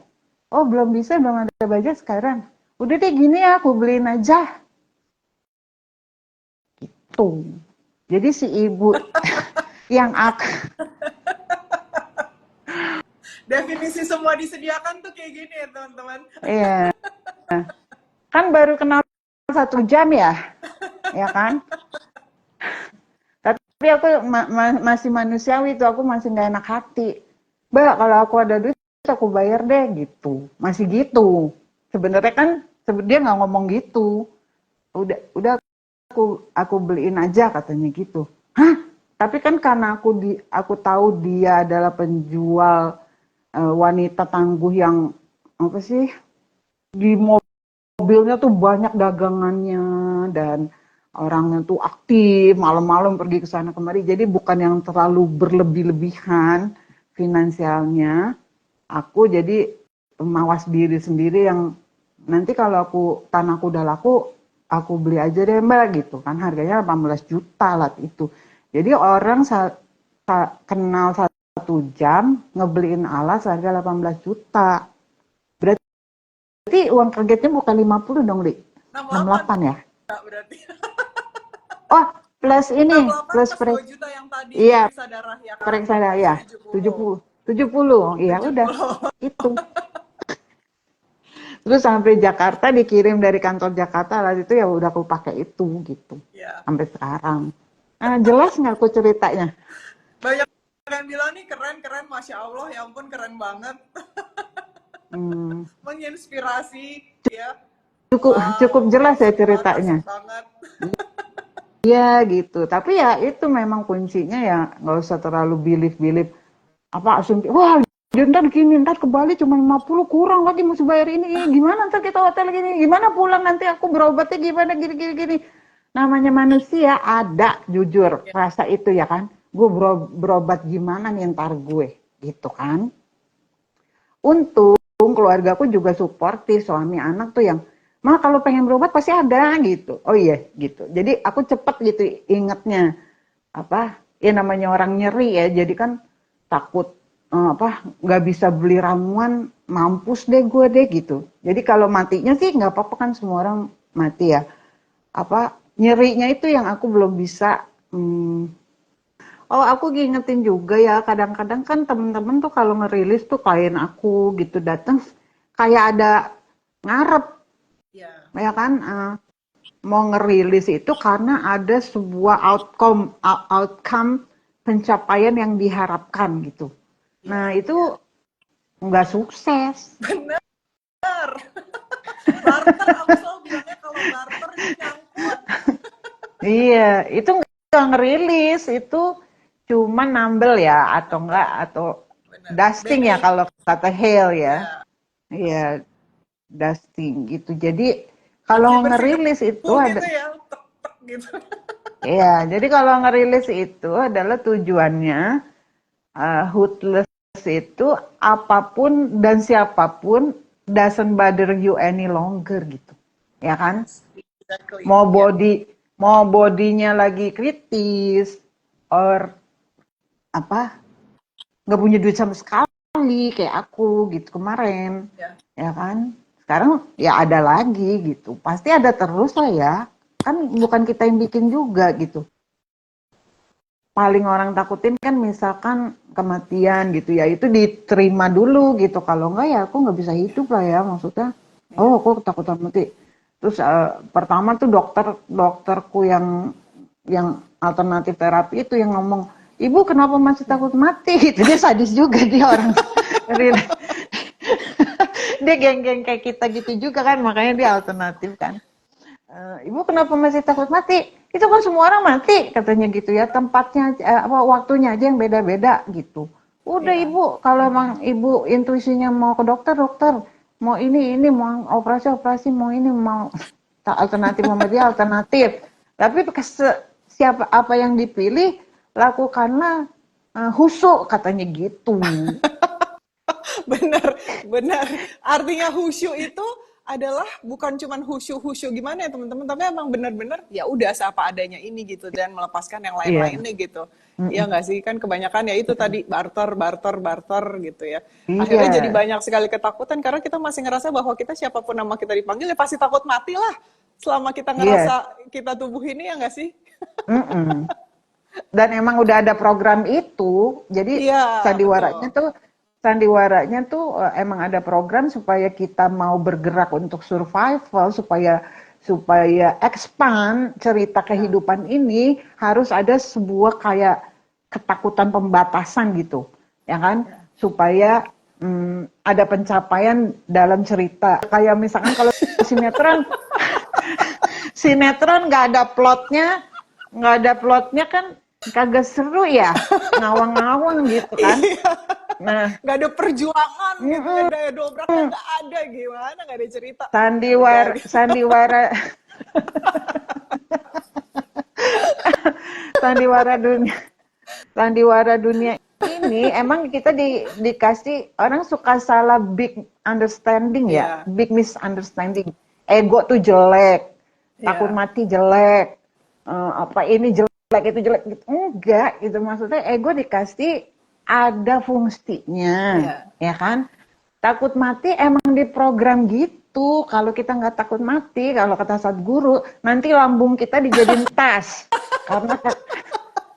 Speaker 2: Oh belum bisa, belum ada budget sekarang. Udah deh gini ya, aku beliin aja. Tuh. Jadi si ibu yang aku,
Speaker 1: Definisi semua disediakan tuh kayak gini ya teman-teman.
Speaker 2: ya kan baru kenal 1 jam ya kan? Tapi aku masih manusiawi tuh, aku masih nggak enak hati. Mbak kalau aku ada duit aku bayar deh gitu, masih gitu. Sebenarnya kan dia nggak ngomong gitu. Udah aku beliin aja katanya gitu. Hah? Tapi kan karena aku tahu dia adalah penjual wanita tangguh yang apa sih, di mobilnya tuh banyak dagangannya dan orangnya tuh aktif malam-malam pergi ke sana kemari. Jadi bukan yang terlalu berlebih-lebihan finansialnya. Aku jadi mawas diri sendiri yang nanti kalau tanahku udah laku aku beli aja deh Mbak gitu kan, harganya 18 juta lah itu. Jadi orang kenal 1 jam ngebeliin alas harga 18 juta. Berarti uang kagetnya bukan 50 dong, Li.
Speaker 1: 68
Speaker 2: 68 ya?
Speaker 1: Kak, berarti.
Speaker 2: Oh, plus ini,
Speaker 1: 68
Speaker 2: plus
Speaker 1: plus 2 juta yang tadi
Speaker 2: iya,
Speaker 1: periksa darah ya kan?
Speaker 2: periksa ya,
Speaker 1: Berarti
Speaker 2: ya.
Speaker 1: 70.
Speaker 2: 70. 70, iya udah.
Speaker 1: 70.
Speaker 2: Itu. Terus sampai Jakarta dikirim dari kantor Jakarta, lalu itu ya udah aku pakai itu gitu
Speaker 1: Ya.
Speaker 2: sampai sekarang. Jelas nggak aku ceritanya?
Speaker 1: Banyak yang bilang nih keren, Masya Allah, ya ampun keren banget.
Speaker 2: Hmm,
Speaker 1: Menginspirasi, ya.
Speaker 2: cukup cukup
Speaker 1: Wow,
Speaker 2: jelas ya
Speaker 1: asik banget,
Speaker 2: ceritanya.
Speaker 1: asik banget.
Speaker 2: Iya gitu. Tapi ya itu memang kuncinya ya nggak usah terlalu belief-belief apa asumsi. Wah, ntar gini, ntar ke Bali cuma 50 kurang lagi mesti bayar ini. Gimana ntar kita hotel gini? Gimana pulang nanti aku berobatnya gimana gini. Namanya manusia ada jujur
Speaker 1: Ya,
Speaker 2: rasa itu ya kan. Gue berobat gimana nih ntar gue gitu kan. Untung keluargaku juga suportif, suami anak tuh yang mah kalau pengen berobat pasti ada gitu. Oh iya gitu. Jadi aku cepet gitu ingetnya apa ya namanya orang nyeri ya. Jadi kan takut apa nggak bisa beli ramuan mampus deh gue deh gitu. Jadi kalau matinya sih nggak apa-apa kan semua orang mati ya. Apa nyerinya itu yang aku belum bisa oh, aku ngingetin juga ya, kadang-kadang kan temen-temen tuh kalau ngerilis tuh klien aku gitu datang kayak ada ngarep
Speaker 1: ya,
Speaker 2: ya kan mau ngerilis itu karena ada sebuah outcome pencapaian yang diharapkan gitu.
Speaker 1: ya,
Speaker 2: Nah, itu
Speaker 1: ya.
Speaker 2: nggak sukses.
Speaker 1: Bener. Barter, aku selalu bilangnya kalau barter itu nyangkut.
Speaker 2: Iya, itu nggak ngerilis, itu cuma nambel ya atau enggak
Speaker 1: Nambah,
Speaker 2: atau
Speaker 1: bener.
Speaker 2: dusting ya
Speaker 1: Band-aid,
Speaker 2: kalau kata Hale ya.
Speaker 1: ya.
Speaker 2: Iya, dusting gitu. Jadi kalau
Speaker 1: Bersih-bersih
Speaker 2: ngerilis itu
Speaker 1: debu
Speaker 2: ada,
Speaker 1: gitu ya, tek-tek gitu.
Speaker 2: ya. Jadi kalau ngerilis itu adalah tujuannya hootless itu apapun dan siapapun doesn't bother you any longer gitu, ya kan?
Speaker 1: Yes, exactly.
Speaker 2: Mau
Speaker 1: Ya,
Speaker 2: body mau bodinya lagi kritis, or apa nggak punya duit sama sekali kayak aku gitu kemarin,
Speaker 1: ya.
Speaker 2: ya kan? Sekarang ya ada lagi gitu. Pasti ada terus lah ya. Kan bukan kita yang bikin juga gitu. Paling orang takutin kan misalkan kematian gitu ya. Itu diterima dulu gitu. Kalau enggak ya aku nggak bisa hidup lah ya maksudnya.
Speaker 1: Ya.
Speaker 2: Oh, aku ketakutan mati. Terus pertama tuh dokterku yang alternatif terapi itu yang ngomong, ibu kenapa masih takut mati? Gitu dia sadis juga dia orang. Dia geng-geng kayak kita gitu juga kan, makanya dia alternatif kan. Ibu kenapa masih takut mati? Itu kan semua orang mati katanya gitu ya, tempatnya apa waktunya aja yang beda-beda gitu. Udah
Speaker 1: Ya.
Speaker 2: ibu, kalau emang ibu intuisinya mau ke dokter, dokter. Mau ini, mau operasi, mau ini, mau alternatif sama dia alternatif. Tapi siapa apa yang dipilih, lakukanlah husuk katanya gitu.
Speaker 1: Benar, benar. Artinya khusyuk itu adalah bukan cuman khusyuk-khusyuk gimana ya teman-teman, tapi emang benar-benar ya udah seapa adanya ini gitu dan melepaskan yang
Speaker 2: Iya.
Speaker 1: lain-lainnya gitu.
Speaker 2: Mm-mm.
Speaker 1: Iya nggak sih? Kan kebanyakan ya itu tadi barter, barter, barter gitu ya. Akhirnya jadi
Speaker 2: Iya,
Speaker 1: banyak sekali ketakutan karena kita masih ngerasa bahwa kita siapapun nama kita dipanggil ya pasti takut mati lah. Selama kita
Speaker 2: iya.
Speaker 1: ngerasa kita tubuh ini ya nggak sih?
Speaker 2: Mm-mm. Dan emang udah ada program itu, jadi
Speaker 1: Iya, betul.
Speaker 2: sandiwaranya tuh emang ada program supaya kita mau bergerak untuk survival, supaya supaya expand cerita
Speaker 1: Ya,
Speaker 2: kehidupan ini harus ada sebuah kayak ketakutan pembatasan gitu, ya kan?
Speaker 1: ya.
Speaker 2: Supaya ada pencapaian dalam cerita. Kayak misalkan kalau sinetron, sinetron nggak ada plotnya kan kagak seru ya, ngawang-ngawang gitu kan. Nah,
Speaker 1: Nggak ada perjuangan gitu ya,
Speaker 2: mm-mm,
Speaker 1: daya dobraknya nggak ada, gimana nggak ada cerita, ya udah
Speaker 2: sandiwara,
Speaker 1: gitu.
Speaker 2: sandiwara, sandiwara dunia, sandiwara dunia ini emang kita dikasih orang suka salah big understanding ya,
Speaker 1: Iya,
Speaker 2: big misunderstanding. Ego tuh jelek, takut
Speaker 1: iya,
Speaker 2: mati jelek, apa ini jelek itu jelek gitu. Enggak, gitu maksudnya ego dikasih ada fungsinya,
Speaker 1: iya.
Speaker 2: ya kan? Takut mati emang diprogram gitu. Kalau kita nggak takut mati, kalau kata Sadhguru, nanti lambung kita dijadiin tas karena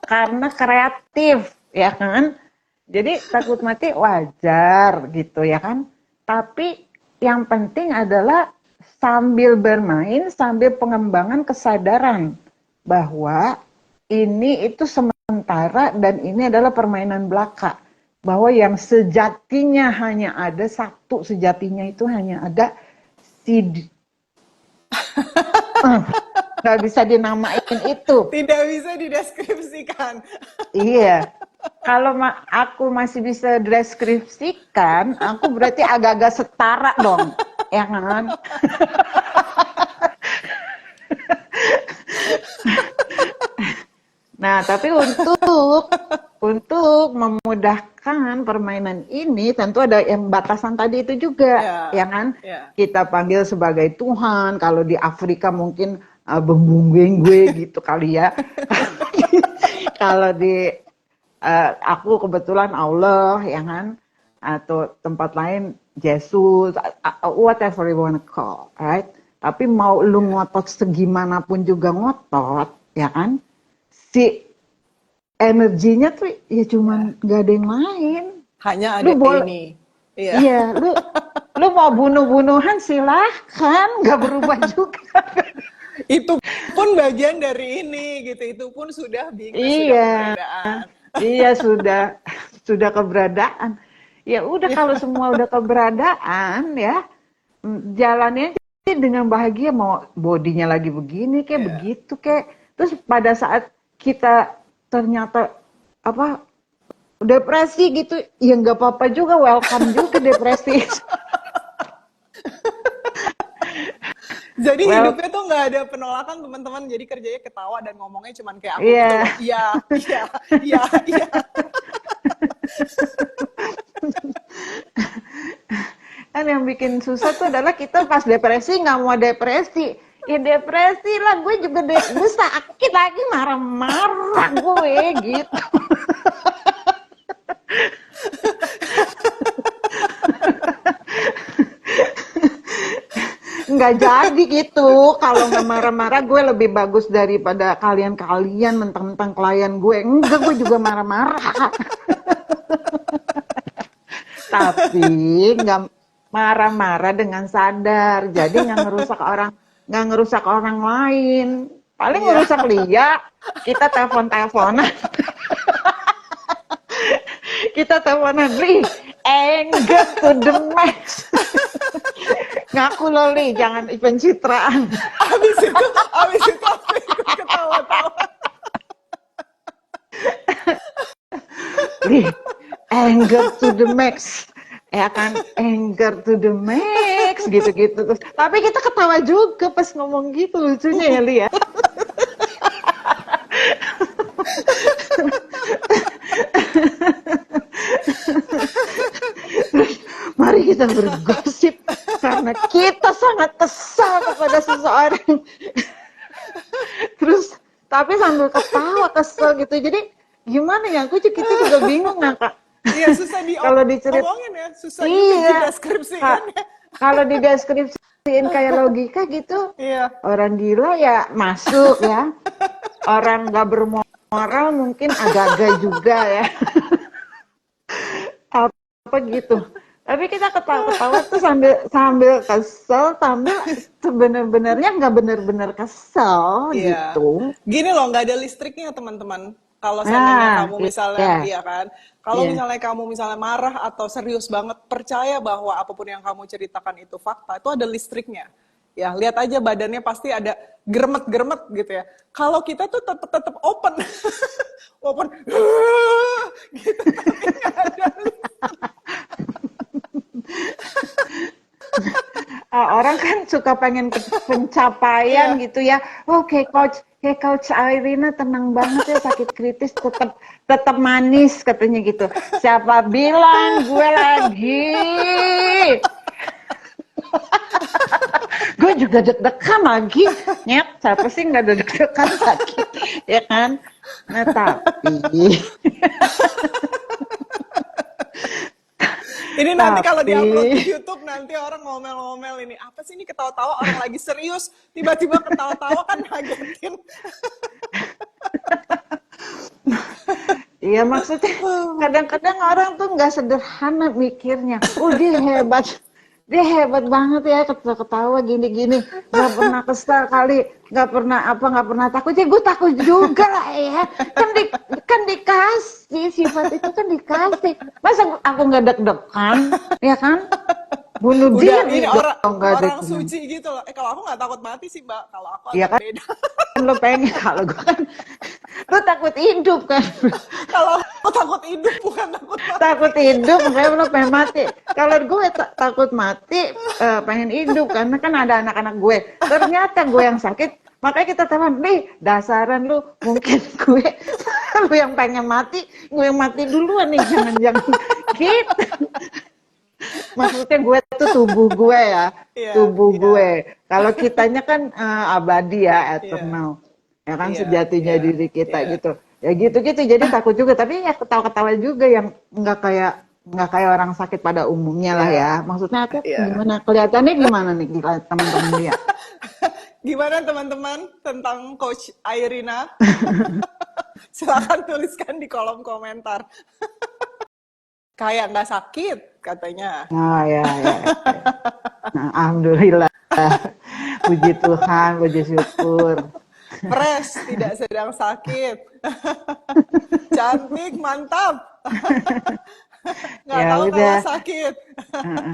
Speaker 2: karena kreatif, ya kan? Jadi takut mati wajar gitu ya kan? Tapi yang penting adalah sambil bermain, sambil pengembangan kesadaran bahwa ini itu sementara dan ini adalah permainan belaka. Bahwa yang sejatinya hanya ada satu, sejatinya itu hanya ada si nggak bisa dinamain itu.
Speaker 1: Tidak bisa dideskripsikan.
Speaker 2: Iya. Kalau aku masih bisa deskripsikan, aku berarti agak-agak setara dong, ya kan? Nah, tapi untuk memudahkan permainan ini tentu ada yang batasan tadi itu juga, ya kan? Kita panggil sebagai Tuhan. Kalau di Afrika mungkin gue gitu kali ya. Kalau di aku kebetulan Allah, ya kan? Atau tempat lain Yesus, whatever you wanna call, right? Tapi mau lu ngotot segimanapun juga ngotot, ya kan? Si energinya tuh ya cuman gak ada yang lain.
Speaker 1: Hanya ada ini.
Speaker 2: Iya, lu mau bunuh-bunuhan silahkan, gak berubah juga.
Speaker 1: Itu pun bagian dari ini gitu. Itu pun sudah bingung,
Speaker 2: iya,
Speaker 1: sudah keberadaan.
Speaker 2: Iya sudah keberadaan. Ya udah kalau semua udah keberadaan ya jalannya dengan bahagia, mau bodinya lagi begini kayak begitu kayak. Terus pada saat kita ternyata depresi gitu, ya nggak apa-apa juga, welcome juga depresi.
Speaker 1: Jadi hidupnya tuh nggak ada penolakan teman-teman, jadi kerjanya ketawa dan ngomongnya cuman kayak aku gitu. Iya.
Speaker 2: Kan yang bikin susah tuh adalah kita pas depresi nggak mau depresi. Ya depresi lah, gue juga gue sakit lagi, marah-marah gue gitu. Nggak jadi gitu. Kalau nggak marah-marah gue lebih bagus daripada kalian-kalian mentang-mentang klien gue. Enggak, gue juga marah-marah. Tapi nggak marah-marah dengan sadar. Jadi nggak ngerusak orang lain. Paling ngerusak Lia. Kita telepon-teleponan. Kita teleponan, Li, anger to the max. Ngaku lo, Li, jangan pencitraan.
Speaker 1: Abis itu aku ikut ketawa-tawa.
Speaker 2: Li, anger to the max. Ya kan, anger to the max, gitu-gitu. Terus, tapi kita ketawa juga pas ngomong gitu, lucunya ya, Li ya. Mari kita bergosip karena kita sangat kesal kepada seseorang. Terus tapi sambil ketawa kesel gitu. Jadi gimana ya? Kita juga bingung nah, Kak.
Speaker 1: Iya, susah diomongin ya, susah dideskripsikan ya.
Speaker 2: Kalau dideskripsiin kayak logika gitu, orang gila ya masuk ya. Orang nggak bermoral mungkin agak-agak juga ya. Apa gitu. Tapi kita ketawa-ketawa tuh sambil kesel, sambil sebenarnya nggak benar-benar kesel gitu.
Speaker 1: Gini loh, nggak ada listriknya teman-teman. Kalau seandainya kamu misalnya, kan, kalau misalnya kamu misalnya marah atau serius banget, percaya bahwa apapun yang kamu ceritakan itu fakta, itu ada listriknya. Ya, lihat aja badannya pasti ada geremet-geremet gitu ya. Kalau kita tuh tetap open, open, gitu, tapi nggak ada.
Speaker 2: Orang kan suka pengen pencapaian gitu ya. Oke, coach Irina tenang banget ya, sakit kritis tetap manis katanya gitu. Siapa bilang gue lagi? Gue juga deg-degan lagi. Nyet, siapa sih nggak deg-degan sakit, ya kan? Nah, tapi
Speaker 1: ini nanti kalau diupload di YouTube nanti orang ngomel-ngomel ini apa sih ini, ketawa-tawa orang lagi serius tiba-tiba ketawa-tawa kan ngagetin.
Speaker 2: Iya, maksudnya kadang-kadang orang tuh nggak sederhana mikirnya. Dia hebat, Dia hebat banget ya, ketawa gini-gini, nggak pernah kesal kali, nggak pernah takut. Ya gue takut juga lah ya, kan dikasih sifat itu kan dikasih. Masa aku nggak deg-degan, ya kan? Bunuh
Speaker 1: Udah ini
Speaker 2: diri
Speaker 1: orang
Speaker 2: dong, nggak
Speaker 1: orang
Speaker 2: deg-degan.
Speaker 1: suci gitu loh. Kalau aku nggak takut mati sih Mbak, kalau aku
Speaker 2: Ya
Speaker 1: agak
Speaker 2: kan
Speaker 1: beda.
Speaker 2: lo pengen kalau gue kan, lo takut hidup kan,
Speaker 1: Kalau aku takut hidup bukan takut mati.
Speaker 2: takut hidup makanya lo pengen mati. Kalau gue takut mati, pengen hidup karena kan ada anak-anak gue. Ternyata gue yang sakit, makanya kita teman, nih dasaran lu mungkin gue lu yang pengen mati, gue yang mati duluan nih, jangan-jangan gitu. Maksudnya gue tuh tubuh gue ya,
Speaker 1: Iya,
Speaker 2: tubuh
Speaker 1: iya,
Speaker 2: gue. Kalau kitanya kan abadi ya,
Speaker 1: iya,
Speaker 2: eternal. Ya kan
Speaker 1: iya,
Speaker 2: sejatinya
Speaker 1: iya,
Speaker 2: diri kita
Speaker 1: iya.
Speaker 2: gitu. Ya gitu-gitu. Jadi takut juga, tapi ya ketawa-ketawa juga yang nggak kayak orang sakit pada umumnya lah ya.
Speaker 1: Iya,
Speaker 2: Maksudnya aku
Speaker 1: iya.
Speaker 2: gimana? Kelihatannya gimana nih teman-teman dia?
Speaker 1: Gimana teman-teman tentang Coach Airina? Silahkan tuliskan di kolom komentar. Kayak nggak sakit katanya.
Speaker 2: Oh ya, ya, ya. Nah, alhamdulillah. Puji Tuhan, puji syukur.
Speaker 1: Fresh, tidak sedang sakit. Cantik, mantap. Nggak
Speaker 2: Ya
Speaker 1: tahu kalau
Speaker 2: udah.
Speaker 1: sakit.
Speaker 2: Heeh.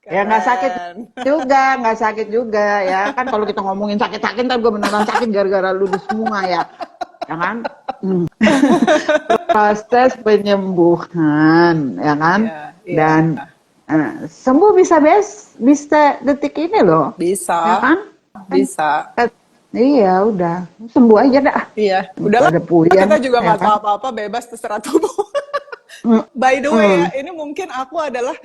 Speaker 2: Ya
Speaker 1: Keren.
Speaker 2: nggak sakit juga ya kan kalau kita ngomongin sakit-sakit ntar gue beneran sakit gara-gara lu semua ya kan? Hmm. Proses penyembuhan ya kan
Speaker 1: Iya, iya.
Speaker 2: dan sembuh bisa detik ini loh ya
Speaker 1: Bisa,
Speaker 2: kan?
Speaker 1: bisa.
Speaker 2: Iya udah sembuh aja dah
Speaker 1: Iya, udahlah.
Speaker 2: pada puyeng
Speaker 1: Kita juga
Speaker 2: ya
Speaker 1: nggak tahu
Speaker 2: kan?
Speaker 1: apa-apa, bebas terserah tubuh.
Speaker 2: Mm,
Speaker 1: By the way ya,
Speaker 2: mm.
Speaker 1: ini mungkin aku adalah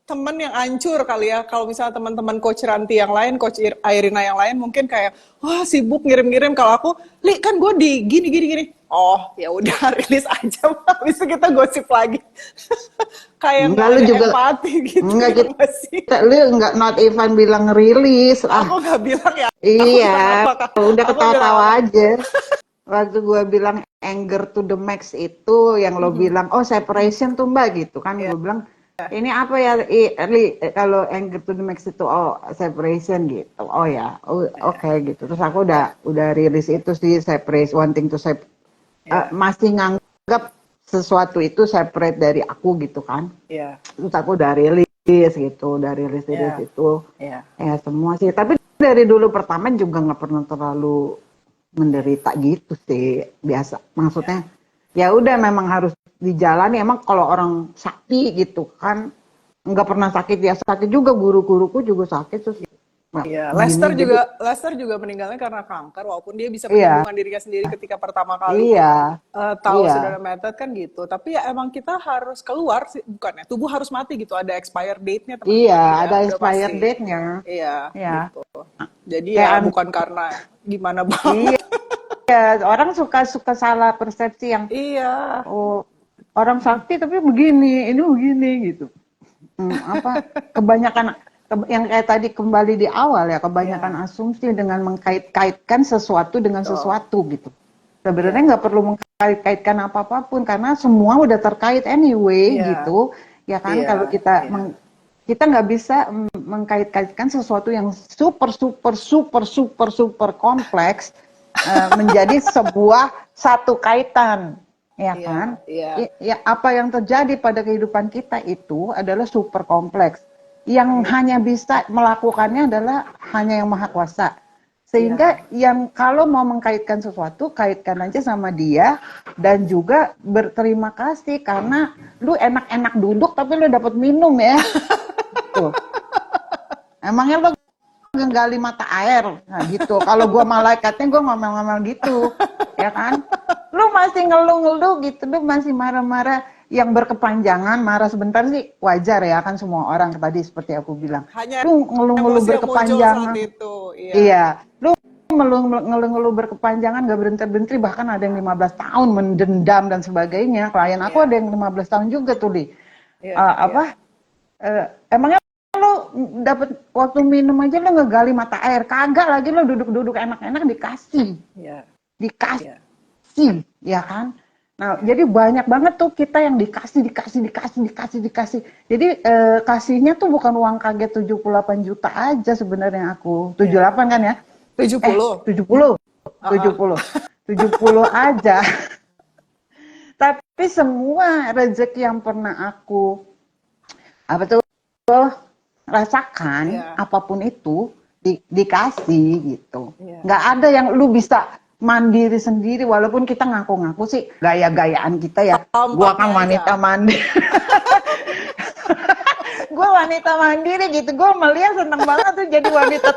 Speaker 1: temen yang ancur kali ya. Kalau misalnya teman-teman Coach Ranti yang lain, Coach Airina yang lain mungkin kayak, wah sibuk ngirim-ngirim. Kalau aku, Li kan gue di gini gini gini. Oh ya udah rilis aja, habis itu kita gosip lagi. Kayak
Speaker 2: Enggak
Speaker 1: nggak
Speaker 2: lu
Speaker 1: ada
Speaker 2: juga
Speaker 1: empati gitu
Speaker 2: enggak
Speaker 1: ya nggak sih?
Speaker 2: lu enggak not even bilang rilis
Speaker 1: Aku nggak bilang ya. Aku bilang
Speaker 2: iya
Speaker 1: apa kak?
Speaker 2: udah
Speaker 1: Aku bilang
Speaker 2: ketawa-tawa
Speaker 1: apa?
Speaker 2: aja. Waktu gue bilang anger to the max itu, yang lo bilang, oh separation tuh mbak gitu kan,
Speaker 1: Ya,
Speaker 2: gue bilang, ini apa ya, kalau anger to the max itu, oh separation gitu, oh ya, oke gitu. Terus aku
Speaker 1: ya,
Speaker 2: udah rilis itu sih, separate, wanting to separate,
Speaker 1: ya,
Speaker 2: masih nganggap sesuatu itu separate dari aku gitu kan.
Speaker 1: ya,
Speaker 2: Terus aku udah rilis gitu, udah rilis
Speaker 1: ya,
Speaker 2: itu,
Speaker 1: ya.
Speaker 2: ya semua sih. Tapi dari dulu pertama juga nggak pernah terlalu menderita gitu sih biasa maksudnya ya udah memang harus dijalani emang kalau orang sakti gitu kan nggak pernah sakit ya sakit juga guru-guruku juga sakit terus nah,
Speaker 1: Iya,
Speaker 2: gini jadi
Speaker 1: Lester juga meninggalnya karena kanker, walaupun dia bisa
Speaker 2: iya
Speaker 1: menyembuhkan dirinya sendiri ketika pertama kali
Speaker 2: iya
Speaker 1: tahu
Speaker 2: iya
Speaker 1: sudah ada method kan gitu. Tapi ya emang kita harus keluar sih, bukan ya? Tubuh harus mati gitu. Ada expire date-nya
Speaker 2: iya
Speaker 1: teman-teman
Speaker 2: ada
Speaker 1: ya, udah
Speaker 2: expired
Speaker 1: pasti.
Speaker 2: date-nya
Speaker 1: Iya,
Speaker 2: ya
Speaker 1: gitu. Jadi
Speaker 2: kayak
Speaker 1: ya bukan karena gimana banget.
Speaker 2: iya orang suka salah persepsi yang
Speaker 1: Iya,
Speaker 2: oh orang sakti tapi begini ini begini gitu. Apa kebanyakan yang kayak tadi kembali di awal ya
Speaker 1: iya,
Speaker 2: kebanyakan asumsi dengan mengkait-kaitkan sesuatu dengan
Speaker 1: betul.
Speaker 2: sesuatu gitu. Sebenarnya
Speaker 1: Iya,
Speaker 2: nggak perlu mengkait-kaitkan apa-apapun karena semua udah terkait anyway
Speaker 1: iya,
Speaker 2: gitu. Ya kan
Speaker 1: iya,
Speaker 2: kalau
Speaker 1: iya,
Speaker 2: kita nggak bisa mengkait-kaitkan sesuatu yang super super super super super kompleks menjadi sebuah satu kaitan, ya
Speaker 1: iya,
Speaker 2: kan?
Speaker 1: iya,
Speaker 2: Ya, apa yang terjadi pada kehidupan kita itu adalah super kompleks. Yang
Speaker 1: iya,
Speaker 2: hanya bisa melakukannya adalah hanya yang maha kuasa.
Speaker 1: iya.
Speaker 2: Sehingga yang kalau mau mengkaitkan sesuatu, kaitkan aja sama dia dan juga berterima kasih karena lu enak-enak duduk tapi lu dapat minum ya. Tuh. Emangnya lu nggali mata air, nah gitu. Kalau gue malaikatnya gue ngomel-ngomel gitu, ya kan? Lu masih ngeluh-ngeluh gitu, lu masih marah-marah yang berkepanjangan, marah sebentar sih wajar ya kan semua orang tadi seperti aku bilang.
Speaker 1: Hanya
Speaker 2: Lu ngeluh-ngeluh
Speaker 1: emosi yang muncul saat
Speaker 2: berkepanjangan,
Speaker 1: itu. Iya,
Speaker 2: iya. Lu ngeluh-ngeluh berkepanjangan gak berhenti-berhenti bahkan ada yang 15 tahun mendendam dan sebagainya. Klien aku ada
Speaker 1: iya,
Speaker 2: yang 15 tahun juga tuh di
Speaker 1: iya, iya,
Speaker 2: emangnya lo dapat waktu minum aja lo ngegali mata air kagak lagi lo duduk-duduk enak-enak dikasih
Speaker 1: iya, iya,
Speaker 2: dikasih ya kan Nah, jadi banyak banget tuh kita yang dikasih. Jadi kasihnya tuh bukan uang kaget 78 juta aja sebenarnya aku.
Speaker 1: Iya.
Speaker 2: 78 kan ya?
Speaker 1: 70.
Speaker 2: 70.
Speaker 1: Heeh.
Speaker 2: 70. 70 aja. Tapi semua rezeki yang pernah aku apa tuh rasakan,
Speaker 1: Iya.
Speaker 2: apapun itu dikasih gitu.
Speaker 1: Iya.
Speaker 2: Nggak ada yang lu bisa mandiri sendiri, walaupun kita ngaku-ngaku sih gaya-gayaan kita ya. Gua
Speaker 1: Tampaknya
Speaker 2: kan wanita
Speaker 1: aja.
Speaker 2: mandiri. Gue wanita mandiri gitu. Gue melihat seneng banget tuh jadi wanita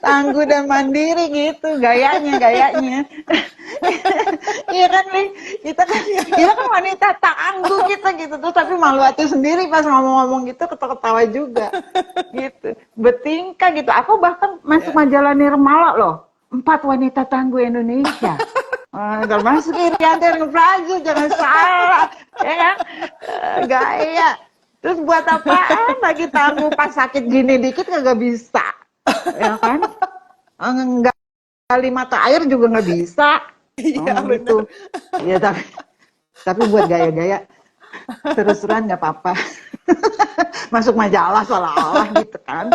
Speaker 2: tangguh dan mandiri gitu gayanya. Iya kan, Li? Kita kan wanita tangguh kita gitu tuh, tapi malu hati sendiri pas ngomong-ngomong gitu, ketawa-ketawa juga gitu, bertingkah gitu. Aku bahkan masuk
Speaker 1: Iya.
Speaker 2: majalah Nirmala loh, 4 wanita tangguh Indonesia. Termasuk Irianti Ngeplaju, jangan salah, ya kan? Gaya. Terus buat apaan lagi tangguh pas sakit gini dikit kagak bisa, ya kan? Enggak, kali mata air juga nggak bisa.
Speaker 1: Iya,
Speaker 2: Gitu.
Speaker 1: bener.
Speaker 2: Ya tapi buat gaya-gaya terus terusan nggak apa-apa. Masuk majalah seolah-olah gitu kan.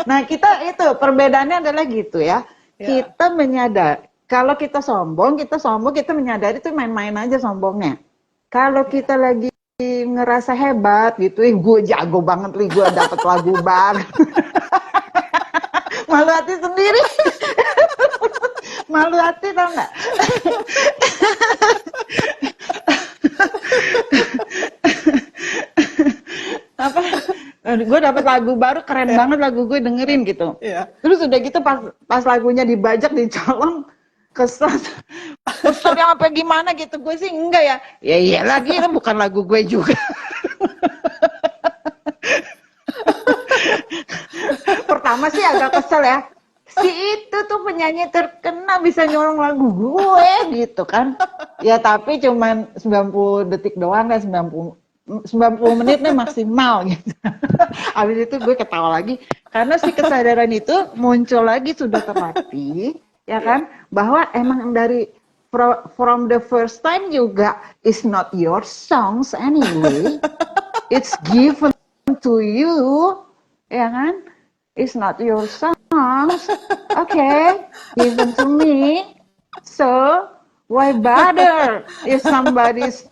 Speaker 2: Nah, kita itu perbedaannya adalah gitu ya.
Speaker 1: Iya.
Speaker 2: Kita menyadari kalau kita sombong, kita menyadari itu main-main aja sombongnya. Kalau
Speaker 1: Iya.
Speaker 2: kita lagi ngerasa hebat gitu, gue jago banget nih, gue dapet lagu baru. Malu hati sendiri. Malu hati tau nggak? Apa? Gue dapet lagu baru keren banget, lagu gue dengerin gitu.
Speaker 1: Iya.
Speaker 2: Terus udah gitu pas lagunya dibajak, dicolong, kesel. Kesel yang apa gimana gitu. Gue sih enggak ya. Ya iya lagi, itu bukan lagu gue juga. Pertama sih agak kesel ya. Si itu tuh penyanyi terkenal bisa nyolong lagu gue gitu kan. Ya tapi cuman 90 detik doang kan, 90 menit nih maksimal gitu. Habis itu gue ketawa lagi karena si kesadaran itu muncul lagi, sudah terlatih ya
Speaker 1: Iya.
Speaker 2: kan, bahwa emang dari from the first time juga it's not your songs anyway, it's given to you, ya kan, it's not your songs, okay, given to me, so why bother if somebody's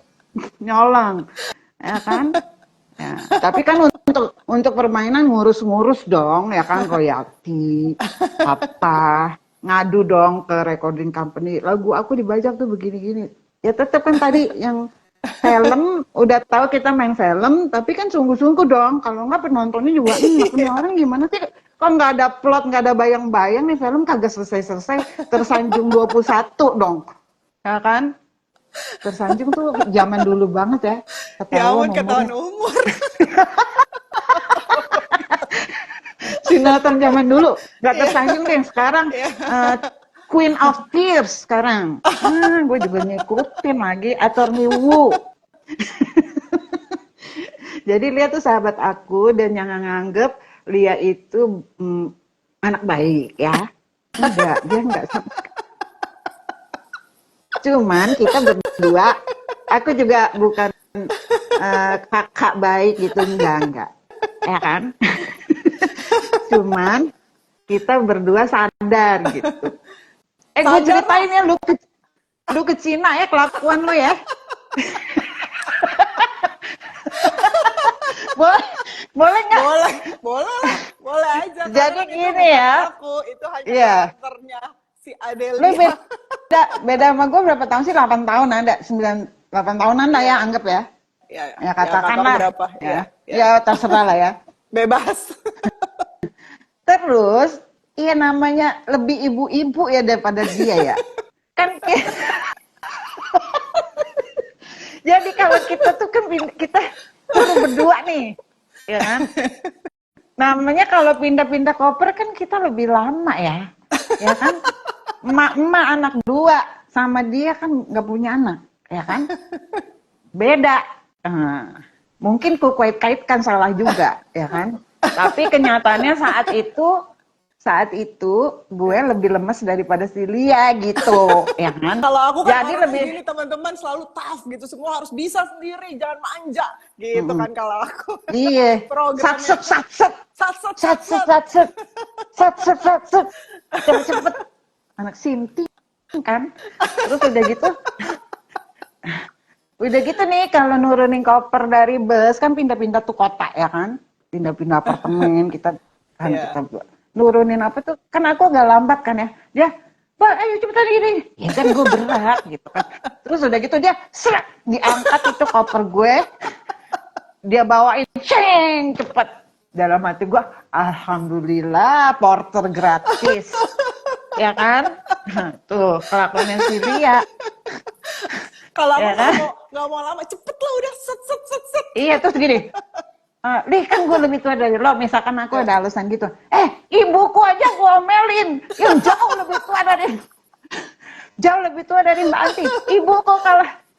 Speaker 2: nyolong, ya kan. Ya, tapi kan untuk permainan ngurus-ngurus dong, ya kan, royalti, apa, ngadu dong ke recording company. Lagu aku dibajak tuh begini-gini. Ya tetap kan tadi yang film, udah tahu kita main film, tapi kan sungguh-sungguh dong. Kalau nggak penontonnya juga, ini orang gimana sih? Kok nggak ada plot, nggak ada bayang-bayang nih film kagak selesai-selesai, tersanjung 21 dong, ya kan? Tersanjung tuh zaman dulu banget ya,
Speaker 1: Ya
Speaker 2: ketahuan
Speaker 1: ampun,
Speaker 2: umurnya.
Speaker 1: ketahuan umur.
Speaker 2: Sinetron zaman dulu nggak
Speaker 1: Iya.
Speaker 2: tersanjung deh. Sekarang
Speaker 1: Iya.
Speaker 2: Queen of Tears sekarang. Gue juga ngikutin lagi Attorney Wu. Jadi Lia tuh sahabat aku dan yang nganggep Lia itu anak baik ya. Enggak, dia enggak. Cuman kita berdua, aku juga bukan kakak baik gitu, enggak. Ya kan? Cuman kita berdua sadar gitu. Gue
Speaker 1: Sadar
Speaker 2: ceritain ya, lu ke Cina ya kelakuan lu ya. boleh boleh nggak?
Speaker 1: Boleh, boleh lah, boleh aja.
Speaker 2: Jadi
Speaker 1: Karena kan itu
Speaker 2: gini
Speaker 1: bukan
Speaker 2: ya.
Speaker 1: aku, itu hanya
Speaker 2: Iya.
Speaker 1: karakternya si
Speaker 2: Lu
Speaker 1: Adelia.
Speaker 2: beda sama gue berapa tahun sih? 8 tahun ada, 8 tahunan lah ya,
Speaker 1: Iya.
Speaker 2: anggap ya.
Speaker 1: Ya,
Speaker 2: Ya katakan
Speaker 1: kakak
Speaker 2: lah.
Speaker 1: berapa?
Speaker 2: Ya.
Speaker 1: Ya.
Speaker 2: Ya terserah lah ya.
Speaker 1: Bebas.
Speaker 2: Terus, iya namanya lebih ibu-ibu ya daripada dia ya. Kan jadi kalau kita tuh kan kita berdua nih, ya kan? Namanya kalau pindah-pindah koper kan kita lebih lama ya, ya kan? Emak-emak anak 2 sama dia kan nggak punya anak, ya kan? Beda. Mungkin ku kait-kaitkan salah juga, ya kan? Tapi kenyataannya saat saat itu gue lebih lemes daripada si Lia gitu, ya kan?
Speaker 1: Kalau aku kan
Speaker 2: Jadi
Speaker 1: orang
Speaker 2: lebih,
Speaker 1: gini teman-teman selalu tough gitu, semua harus bisa sendiri, jangan manja gitu
Speaker 2: mm-mm.
Speaker 1: kan kalau aku.
Speaker 2: Iya,
Speaker 1: Programnya
Speaker 2: satset satset,
Speaker 1: sat sat sat
Speaker 2: satset
Speaker 1: sat.
Speaker 2: satset, satset satset, cepet-cepet, anak sinting kan? Terus udah gitu nih kalau nurunin koper dari bus kan pindah-pindah tuh kota ya kan, pindah-pindah apartemen kita
Speaker 1: Iya.
Speaker 2: nurunin apa tuh kan aku agak lambat kan ya, dia Pak ayo cepetan gini ya kan gue berat gitu kan, terus udah gitu dia serak diangkat itu koper gue, dia bawain ceng cepet, dalam hati gue alhamdulillah porter gratis ya kan. Tuh kelakuannya si Lia
Speaker 1: Kalau aku
Speaker 2: ya kan.
Speaker 1: nggak mau lama, cepet lah udah set set set set.
Speaker 2: Iya terus gini, Lih kan gue lebih tua dari lo, misalkan aku
Speaker 1: Ya.
Speaker 2: ada alasan gitu. Ibuku aja gue omelin, yang jauh lebih tua dari Mbak Anti.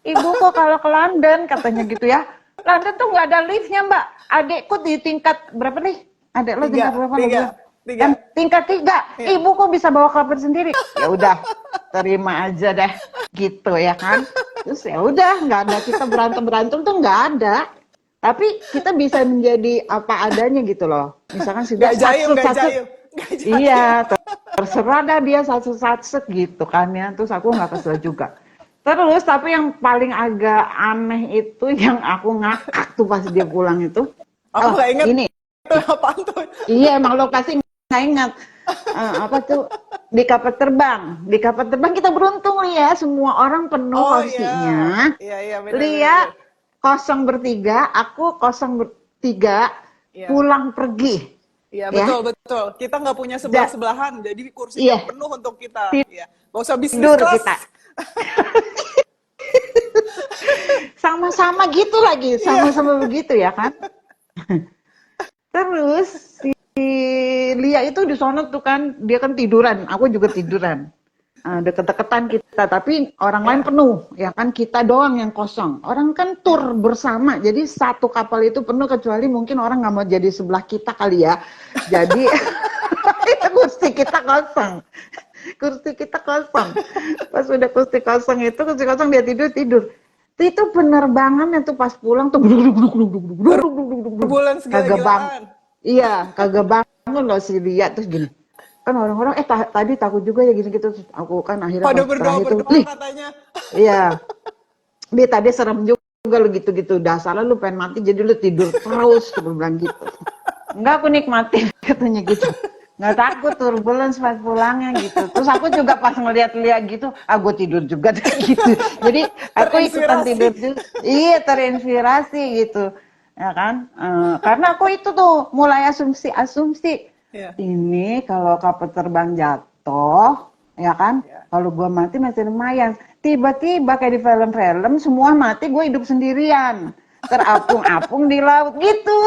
Speaker 2: Ibuku kalau ke London katanya gitu ya. London tuh nggak ada liftnya Mbak. Adekku di tingkat berapa nih? Adek lo tingkat berapa lo bilang?
Speaker 1: Tiga.
Speaker 2: Tingkat 3.
Speaker 1: Ya.
Speaker 2: Ibuku bisa bawa kabur sendiri. Ya udah, terima aja deh, gitu ya kan. Terus ya udah, nggak ada kita berantem tuh nggak ada. Tapi kita bisa menjadi apa adanya gitu loh. Misalkan sudah
Speaker 1: Nggak jayung, nggak
Speaker 2: satset.
Speaker 1: jayung, nggak jayung.
Speaker 2: Iya, terserah dah dia satset gitu kan ya. Terus aku nggak kesel juga. Terus tapi yang paling agak aneh itu yang aku ngakak tuh pas dia pulang itu.
Speaker 1: Aku nggak inget
Speaker 2: Ini.
Speaker 1: itu apaan tuh.
Speaker 2: Iya, emang lokasi nggak ingat. Apa tuh di kapal terbang. Di kapal terbang kita beruntung ya, semua orang penuh
Speaker 1: Oh
Speaker 2: kursinya.
Speaker 1: iya, iya benar
Speaker 2: Lia
Speaker 1: benar.
Speaker 2: kosong bertiga, aku kosong bertiga,
Speaker 1: Iya,
Speaker 2: pulang pergi.
Speaker 1: iya
Speaker 2: Ya,
Speaker 1: betul betul. Kita nggak punya sebelah sebelahan, jadi kursinya
Speaker 2: iya,
Speaker 1: penuh untuk kita. Iya, nggak usah bisnis
Speaker 2: tidur
Speaker 1: kelas.
Speaker 2: kita. Sama-sama gitu lagi,
Speaker 1: Iya.
Speaker 2: sama-sama begitu ya kan. Terus si Lia itu di sana tuh kan, dia kan tiduran, aku juga tiduran. Deket-deketan kita, tapi orang lain
Speaker 1: Iya.
Speaker 2: penuh, ya kan kita doang yang kosong. Orang kan tur bersama, jadi satu kapal itu penuh kecuali mungkin orang nggak mau jadi sebelah kita kali ya. Jadi kursi kita kosong, kursi kita kosong. Pas udah kursi kosong dia tidur. Itu penerbangan itu pas pulang tuh
Speaker 1: Turbulence
Speaker 2: kagak bang,
Speaker 1: gila-gilaan.
Speaker 2: iya kagak bangun loh si Lia terus gini. Kan orang-orang tadi takut juga ya gitu-gitu. Terus aku kan akhirnya
Speaker 1: Pada
Speaker 2: pas terakhir tuh,
Speaker 1: berdoa-berdoa katanya.
Speaker 2: iya, Li tadi serem juga lu gitu-gitu. Dasarnya lu pengen mati jadi lu tidur terus, aku bilang gitu. Enggak, aku nikmatin katanya gitu. Nggak takut turbulence pas pulangnya gitu. Terus aku juga pas ngeliat-liat gitu, gue tidur juga deh gitu. Jadi aku ikutan
Speaker 1: Terinspirasi.
Speaker 2: tidur juga. Iya, terinspirasi gitu. Ya kan? Karena aku itu tuh mulai asumsi.
Speaker 1: Iya.
Speaker 2: Ini kalau kapal terbang jatuh, ya kan?
Speaker 1: Iya.
Speaker 2: Kalau gue mati masih lumayan. Tiba-tiba kayak di film-film, semua mati, gue hidup sendirian. Terapung-apung di laut gitu.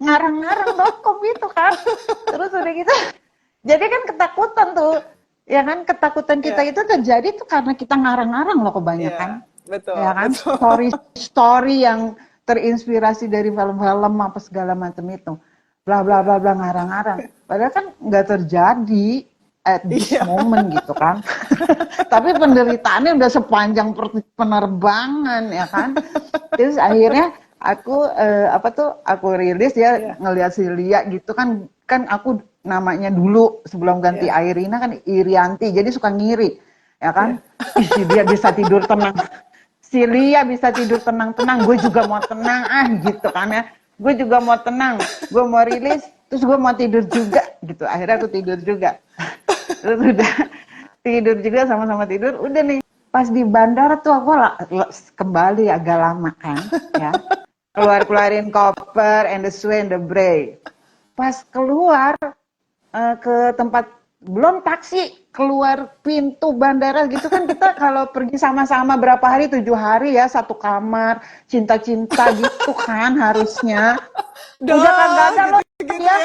Speaker 2: Ngarang-ngarang dokom gitu kan. Terus udah gitu. Jadi kan ketakutan tuh. Ya kan, ketakutan kita
Speaker 1: Iya.
Speaker 2: itu terjadi tuh karena kita ngarang-ngarang loh
Speaker 1: Iya,
Speaker 2: kebanyakan.
Speaker 1: betul,
Speaker 2: Ya kan?
Speaker 1: betul.
Speaker 2: Story yang terinspirasi dari film-film apa segala macam itu. Bla bla bla bla ngarang-ngarang. Padahal kan nggak terjadi at this
Speaker 1: Iya.
Speaker 2: moment gitu kan. Tapi penderitaannya udah sepanjang penerbangan ya kan. Terus akhirnya aku aku rilis ya
Speaker 1: Iya.
Speaker 2: ngelihat si Lia gitu kan aku namanya dulu sebelum ganti
Speaker 1: Iya.
Speaker 2: Irina kan Irianti jadi suka ngiri ya kan. Ih, si Lia bisa tidur tenang. Si Lia bisa tidur tenang-tenang, gue juga mau tenang gitu kan ya. Gue juga mau tenang, gue mau rilis, terus gue mau tidur juga gitu. Akhirnya aku tidur juga. Terus udah tidur juga sama-sama tidur, udah nih. Pas di bandara tuh aku kembali agak lama kan ya. Keluarin koper and the sway and the bray. Pas keluar ke tempat belum taksi keluar pintu bandara gitu kan kita kalau pergi sama-sama berapa hari 7 hari ya satu kamar cinta-cinta gitu kan harusnya udah kagak ada loh
Speaker 1: gitu
Speaker 2: ya.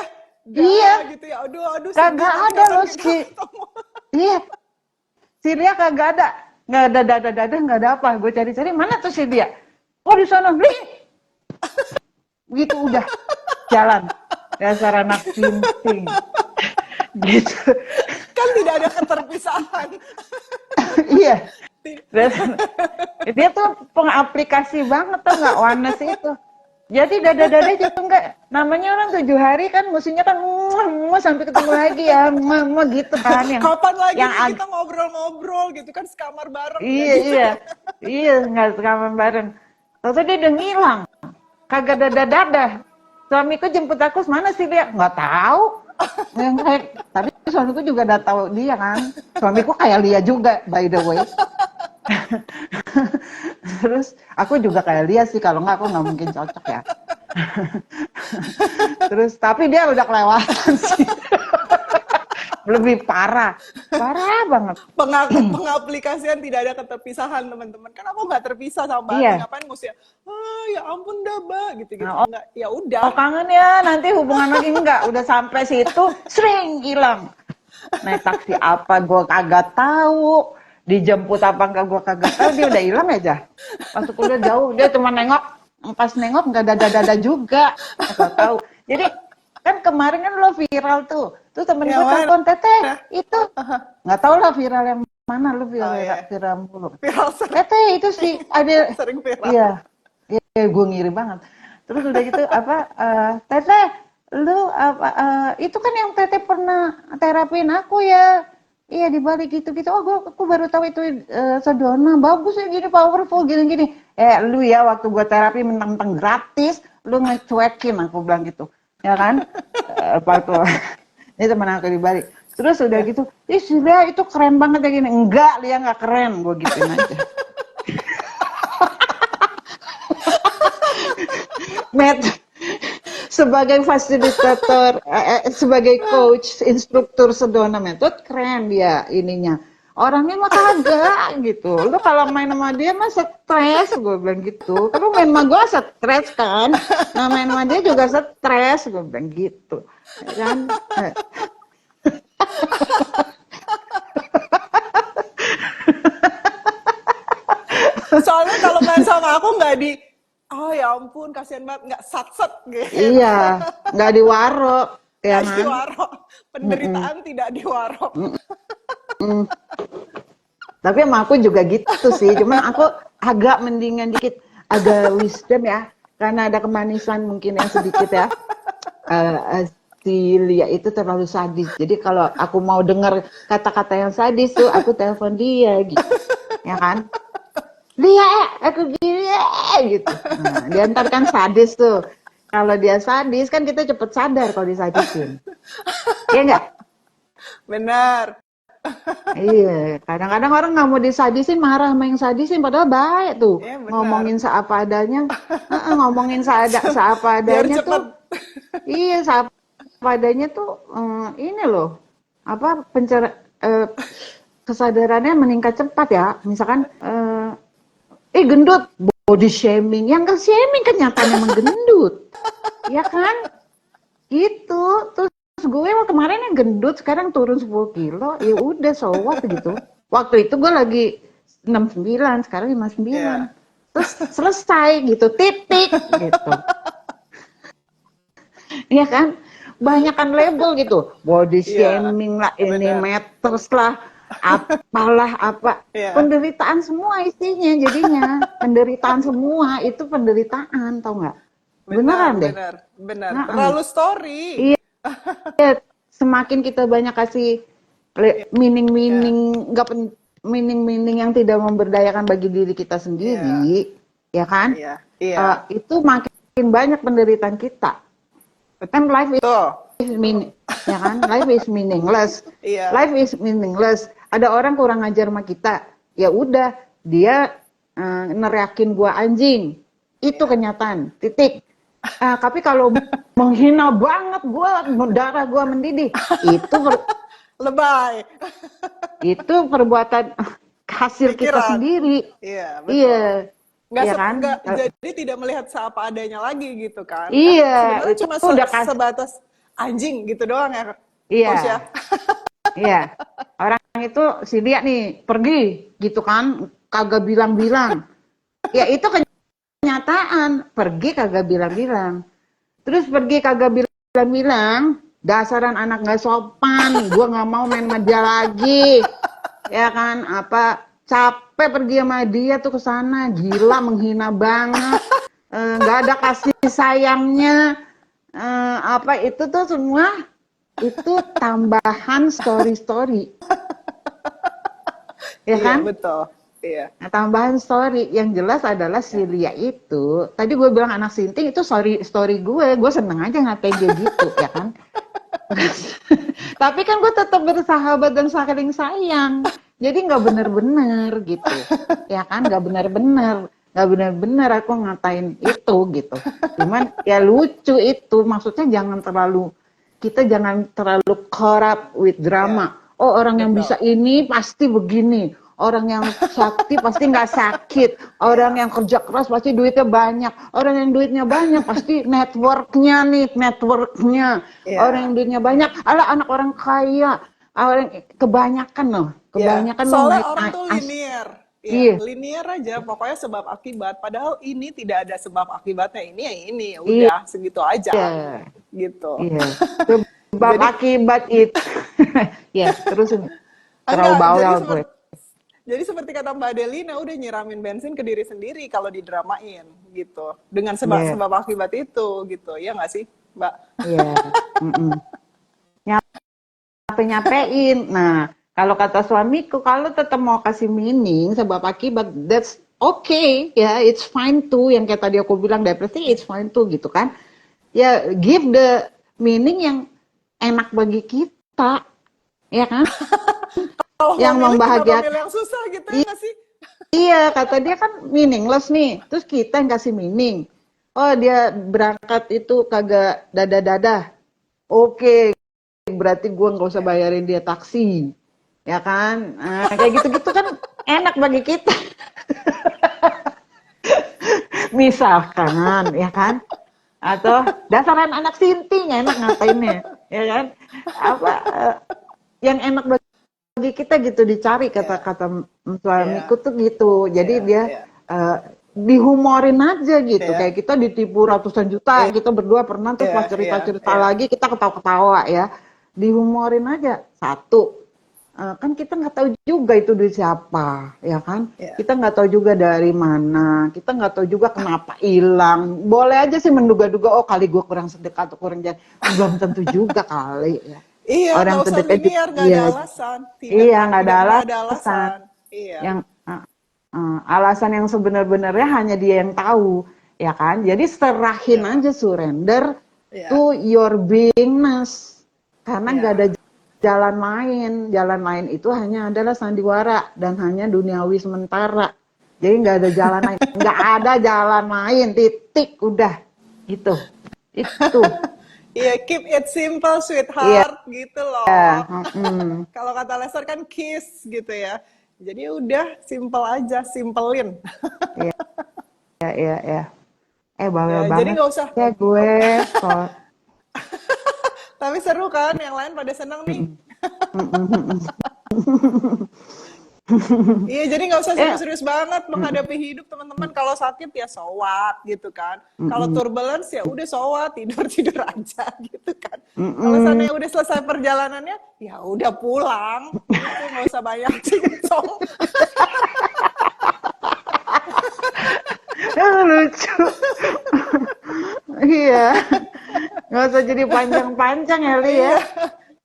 Speaker 2: Iya
Speaker 1: gitu ya. Aduh,
Speaker 2: kagak
Speaker 1: sedih
Speaker 2: ada
Speaker 1: kapan
Speaker 2: loh
Speaker 1: kita
Speaker 2: si
Speaker 1: ketemu.
Speaker 2: iya Syria kagak ada nggak ada dada nggak ada apa gue cari-cari mana tuh Syria di sana beli gitu udah jalan dasar anak sinting gitu.
Speaker 1: Kan tidak ada keterpisahan.
Speaker 2: Iya. Dia tuh pengaplikasi banget tuh nggak Oneness itu. Jadi dada-dada juga enggak, namanya orang 7 hari kan mestinya kan muah sampai ketemu lagi ya, muah gitu kan
Speaker 1: Kapan lagi
Speaker 2: yang
Speaker 1: nih kita ngobrol-ngobrol gitu kan, sekamar bareng nggak
Speaker 2: iya
Speaker 1: gitu.
Speaker 2: iya iya nggak sekaman bareng. Terus dia udah ngilang, kagak dada-dada. Suamiku jemput aku, mana sih dia? Nggak tahu. Yang kayak, tapi suamiku juga udah tahu dia kan. Suamiku kayak Lia juga, by the way. Terus aku juga kayak Lia sih, kalau nggak aku nggak mungkin cocok ya. Terus tapi dia udah kelewatan sih. Lebih parah banget.
Speaker 1: Pengaplikasian tidak ada keterpisahan, teman-teman. Kan aku nggak terpisah sama Mbak Ati,
Speaker 2: Iya.
Speaker 1: ngapain mesti ya ampun dah Mbak gitu-gitu.
Speaker 2: Nah,
Speaker 1: Nggak, ya
Speaker 2: oh
Speaker 1: udah.
Speaker 2: kangen ya, nanti hubungan lagi enggak. Udah sampai situ, sering hilang. Naik taksi apa gue kagak tahu, dijemput apa enggak gue kagak tahu, dia udah hilang aja. Pas udah jauh, dia cuma nengok, pas nengok enggak dada-dada juga, nggak tahu. Jadi kan kemarin kan lo viral tuh temen gue
Speaker 1: Yang mana?
Speaker 2: telepon, Teteh itu nggak tahu lah viral yang mana, lu
Speaker 1: Oh
Speaker 2: viral
Speaker 1: ya,
Speaker 2: viral mulu.
Speaker 1: viral sering,
Speaker 2: Teteh itu sih ada,
Speaker 1: sering viral.
Speaker 2: iya, iya gue ngiri banget. Terus udah gitu apa, Teteh, lu apa, itu kan yang Teteh pernah terapin aku ya. Iya di balik gitu-gitu. Oh, aku baru tahu itu Sedona. Bagus ya gini, powerful gini-gini. Lu ya waktu gua terapi mentang-mentang gratis, lu ngecuekin, aku bilang gitu. Ya kan? Waktu ini teman aku di Bali. Terus udah
Speaker 1: Ya.
Speaker 2: gitu, si Lia itu keren banget ya gini. Enggak, Lia nggak keren. Gue gituin aja. Met, sebagai fasilitator, sebagai coach, instruktur Sedona Method, keren dia ininya. Orangnya mah kagak gitu. Lu kalau main sama dia mah stres, gue bilang gitu. Kalau main sama gue stres kan. Nah main sama dia juga stres, gue bilang gitu. Ya kan?
Speaker 1: Soalnya kalau main sama aku nggak oh ya ampun kasihan banget, nggak satset gitu.
Speaker 2: Iya, nggak diwaro, ya
Speaker 1: Nggak
Speaker 2: kan?
Speaker 1: diwarok, penderitaan tidak diwarok.
Speaker 2: Tapi sama aku juga gitu sih, cuman aku agak mendingan dikit, agak wisdom ya, karena ada kemanisan mungkin yang sedikit ya. Si Lia itu terlalu sadis, jadi kalau aku mau dengar kata-kata yang sadis tuh, aku telepon dia gitu, ya kan? Lia, aku gini, gitu. Nah, dia ntar kan sadis tuh. Kalau dia sadis kan kita cepet sadar kalau disadisin. Iya nggak?
Speaker 1: Benar.
Speaker 2: Iya, kadang-kadang orang nggak mau disadisin, marah sama yang sadisin, padahal baik tuh.
Speaker 1: Iya benar.
Speaker 2: Ngomongin seapa adanya, ngomongin seapa
Speaker 1: Biar
Speaker 2: adanya
Speaker 1: cepet.
Speaker 2: tuh, iya seapa adanya tuh, ini loh, apa kesadarannya meningkat cepat ya. Misalkan, gendut, body shaming, yang ke shaming kenyataannya emang gendut, ya kan? Gitu, terus gue kemarin yang gendut sekarang turun 10 kilo, ya udah so what gitu. Waktu itu gue lagi 69, sekarang 59.
Speaker 1: Ya.
Speaker 2: Terus selesai gitu, titik gitu. Iya kan? Banyakan label gitu. Body
Speaker 1: Iya,
Speaker 2: shaming lah, ini
Speaker 1: benar.
Speaker 2: meters lah, apalah apa.
Speaker 1: Iya.
Speaker 2: Penderitaan semua isinya jadinya. Penderitaan semua itu penderitaan, tau nggak?
Speaker 1: Benar,
Speaker 2: Beneran deh.
Speaker 1: benar, benar.
Speaker 2: Heeh.
Speaker 1: Terlalu story.
Speaker 2: Iya, semakin kita banyak kasih
Speaker 1: Iya,
Speaker 2: meaning-meaning nggak meaning-meaning yang tidak memberdayakan bagi diri kita
Speaker 1: iya,
Speaker 2: sendiri, ya kan?
Speaker 1: iya, iya.
Speaker 2: Itu makin banyak penderitaan kita. Kan life
Speaker 1: Betul.
Speaker 2: is meaning, ya kan? Life is meaningless.
Speaker 1: Iya,
Speaker 2: Life is meaningless. Ada orang kurang ajar sama kita, ya udah dia neriakin gua anjing. Itu
Speaker 1: iya.
Speaker 2: kenyataan. Titik. Tapi kalau menghina banget gua, darah gua mendidih,
Speaker 1: Lebay.
Speaker 2: itu perbuatan hasil kita
Speaker 1: Pikiran.
Speaker 2: sendiri.
Speaker 1: Iya, betul.
Speaker 2: Iya, iya kan?
Speaker 1: Jadi tidak melihat seapa adanya lagi gitu kan. Kan
Speaker 2: Iya,
Speaker 1: sebenarnya
Speaker 2: itu
Speaker 1: cuma
Speaker 2: udah
Speaker 1: sebatas anjing gitu doang ya, Coach ya.
Speaker 2: iya, iya. Orang itu si dia nih pergi gitu kan, kagak bilang-bilang. Ya itu kenyataan, pergi kagak bilang-bilang. Terus pergi kagak bilang-bilang, dasaran anak nggak sopan, gue nggak mau main sama dia lagi, ya kan? Apa capek pergi sama dia tuh ke sana, gila menghina banget, nggak ada kasih sayangnya, apa itu tuh semua itu tambahan story-story, ya
Speaker 1: Iya,
Speaker 2: kan?
Speaker 1: betul. Iya.
Speaker 2: Nah, tambahan story yang jelas adalah si Lia itu, tadi gue bilang anak sinting itu story gue seneng aja ngatain dia gitu, ya kan? Tapi kan gue tetap bersahabat dan saling sayang. Jadi nggak bener-bener gitu. Ya kan, nggak bener-bener. Nggak bener-bener aku ngatain itu gitu. Cuman ya lucu itu. Maksudnya kita jangan terlalu caught up with
Speaker 1: Iya,
Speaker 2: drama. Oh orang yang bisa
Speaker 1: betul.
Speaker 2: ini pasti begini. Orang yang sakti pasti nggak sakit. Orang
Speaker 1: Iya.
Speaker 2: yang kerja keras pasti duitnya banyak. Orang yang duitnya banyak pasti networknya. Orang yang
Speaker 1: Iya.
Speaker 2: duitnya banyak, ala anak orang kaya. Orang
Speaker 1: Ya,
Speaker 2: kebanyakan loh
Speaker 1: soalnya
Speaker 2: ngait
Speaker 1: orang tuh linier. Ya,
Speaker 2: iya,
Speaker 1: linier aja. Pokoknya sebab akibat. Padahal ini tidak ada sebab akibatnya. Ini ya ini. Ya
Speaker 2: iya,
Speaker 1: udah, segitu aja. Gitu.
Speaker 2: iya. Sebab
Speaker 1: Jadi,
Speaker 2: akibat itu, ya terus ini terlalu
Speaker 1: enggak.
Speaker 2: bawel gue.
Speaker 1: Jadi seperti kata Mbak Delina, udah nyiramin bensin ke diri sendiri kalau didramain gitu. Dengan
Speaker 2: Iya,
Speaker 1: sebab akibat itu gitu. Ya nggak sih, Mbak?
Speaker 2: iya. Mm-mm. Nyape-nyapein. Nah, kalau kata suamiku, kalau tetap mau kasih meaning sebab akibat, that's okay, ya, it's fine too. Yang kayak tadi aku bilang depresi, it's fine too, gitu kan? Ya, give the meaning yang enak bagi kita, ya kan?
Speaker 1: Kalau mau
Speaker 2: Yang
Speaker 1: milih, kenapa milih
Speaker 2: membahagiakan.
Speaker 1: yang susah gitu ya nggak sih?
Speaker 2: Iya, kata dia kan meaningless nih. Terus kita yang kasih meaning. Oh, dia berangkat itu kagak dadah-dadah. Oke, berarti gue nggak usah
Speaker 1: Ya.
Speaker 2: bayarin dia taksi. Ya kan? Nah, kayak gitu-gitu kan enak bagi kita. Misalkan, ya kan? Atau dasaran anak sinting enak ngatainnya. Ya kan? Apa yang enak bagi kita gitu dicari
Speaker 1: Ya.
Speaker 2: kata-kata
Speaker 1: Ya.
Speaker 2: suamiku tuh gitu. Jadi
Speaker 1: Ya.
Speaker 2: dia
Speaker 1: Ya.
Speaker 2: eh, dihumorin aja gitu.
Speaker 1: Ya.
Speaker 2: Kayak kita ditipu ratusan juta,
Speaker 1: Ya.
Speaker 2: kita berdua pernah terus pas
Speaker 1: Ya. Ya.
Speaker 2: cerita-cerita
Speaker 1: Ya.
Speaker 2: lagi kita ketawa-ketawa ya. Dihumorin aja. Satu, kan kita nggak tahu juga itu duit siapa, ya kan?
Speaker 1: Ya.
Speaker 2: Kita nggak tahu juga dari mana, kita nggak tahu juga kenapa hilang. Boleh aja sih menduga-duga, oh kali gue kurang sedekah atau kurang janji. Belum tentu juga kali ya.
Speaker 1: Iya, nggak
Speaker 2: Orang
Speaker 1: usah
Speaker 2: terdekat juga,
Speaker 1: linear, nggak
Speaker 2: iya,
Speaker 1: ada alasan. Tidak,
Speaker 2: iya nggak ada
Speaker 1: tidak pernah ada
Speaker 2: alasan.
Speaker 1: alasan. Iya,
Speaker 2: Yang alasan yang sebenar-benarnya hanya dia yang tahu, ya kan? Jadi serahin
Speaker 1: iya,
Speaker 2: aja, surrender
Speaker 1: iya,
Speaker 2: to your beingness, karena nggak ada
Speaker 1: iya.
Speaker 2: jalan lain. Jalan lain itu hanya adalah sandiwara dan hanya duniawi sementara. Jadi nggak ada jalan lain, nggak ada jalan lain, titik, udah gitu. Itu,
Speaker 1: Iya, keep it simple,
Speaker 2: iya,
Speaker 1: sweetheart, gitu loh.
Speaker 2: mm,
Speaker 1: Kalau kata Lester kan kiss gitu ya. Jadi udah, simple aja, simpelin.
Speaker 2: iya, iya, iya, iya. Bawel
Speaker 1: Ya, jadi
Speaker 2: banget
Speaker 1: nggak usah.
Speaker 2: ya gue, kok.
Speaker 1: Tapi seru kan, yang lain pada seneng nih. Iya, jadi nggak usah
Speaker 2: Eh,
Speaker 1: serius-serius banget menghadapi hidup, teman-teman. Kalau sakit ya so what gitu kan. Kalau turbulence ya udah so what, tidur-tidur aja gitu kan. Kalau sana udah selesai perjalanannya, ya udah pulang. Gitu, nggak usah banyak cincong.
Speaker 2: lucu. Iya, nggak usah jadi panjang-panjang ya, Li ya.
Speaker 1: Iya,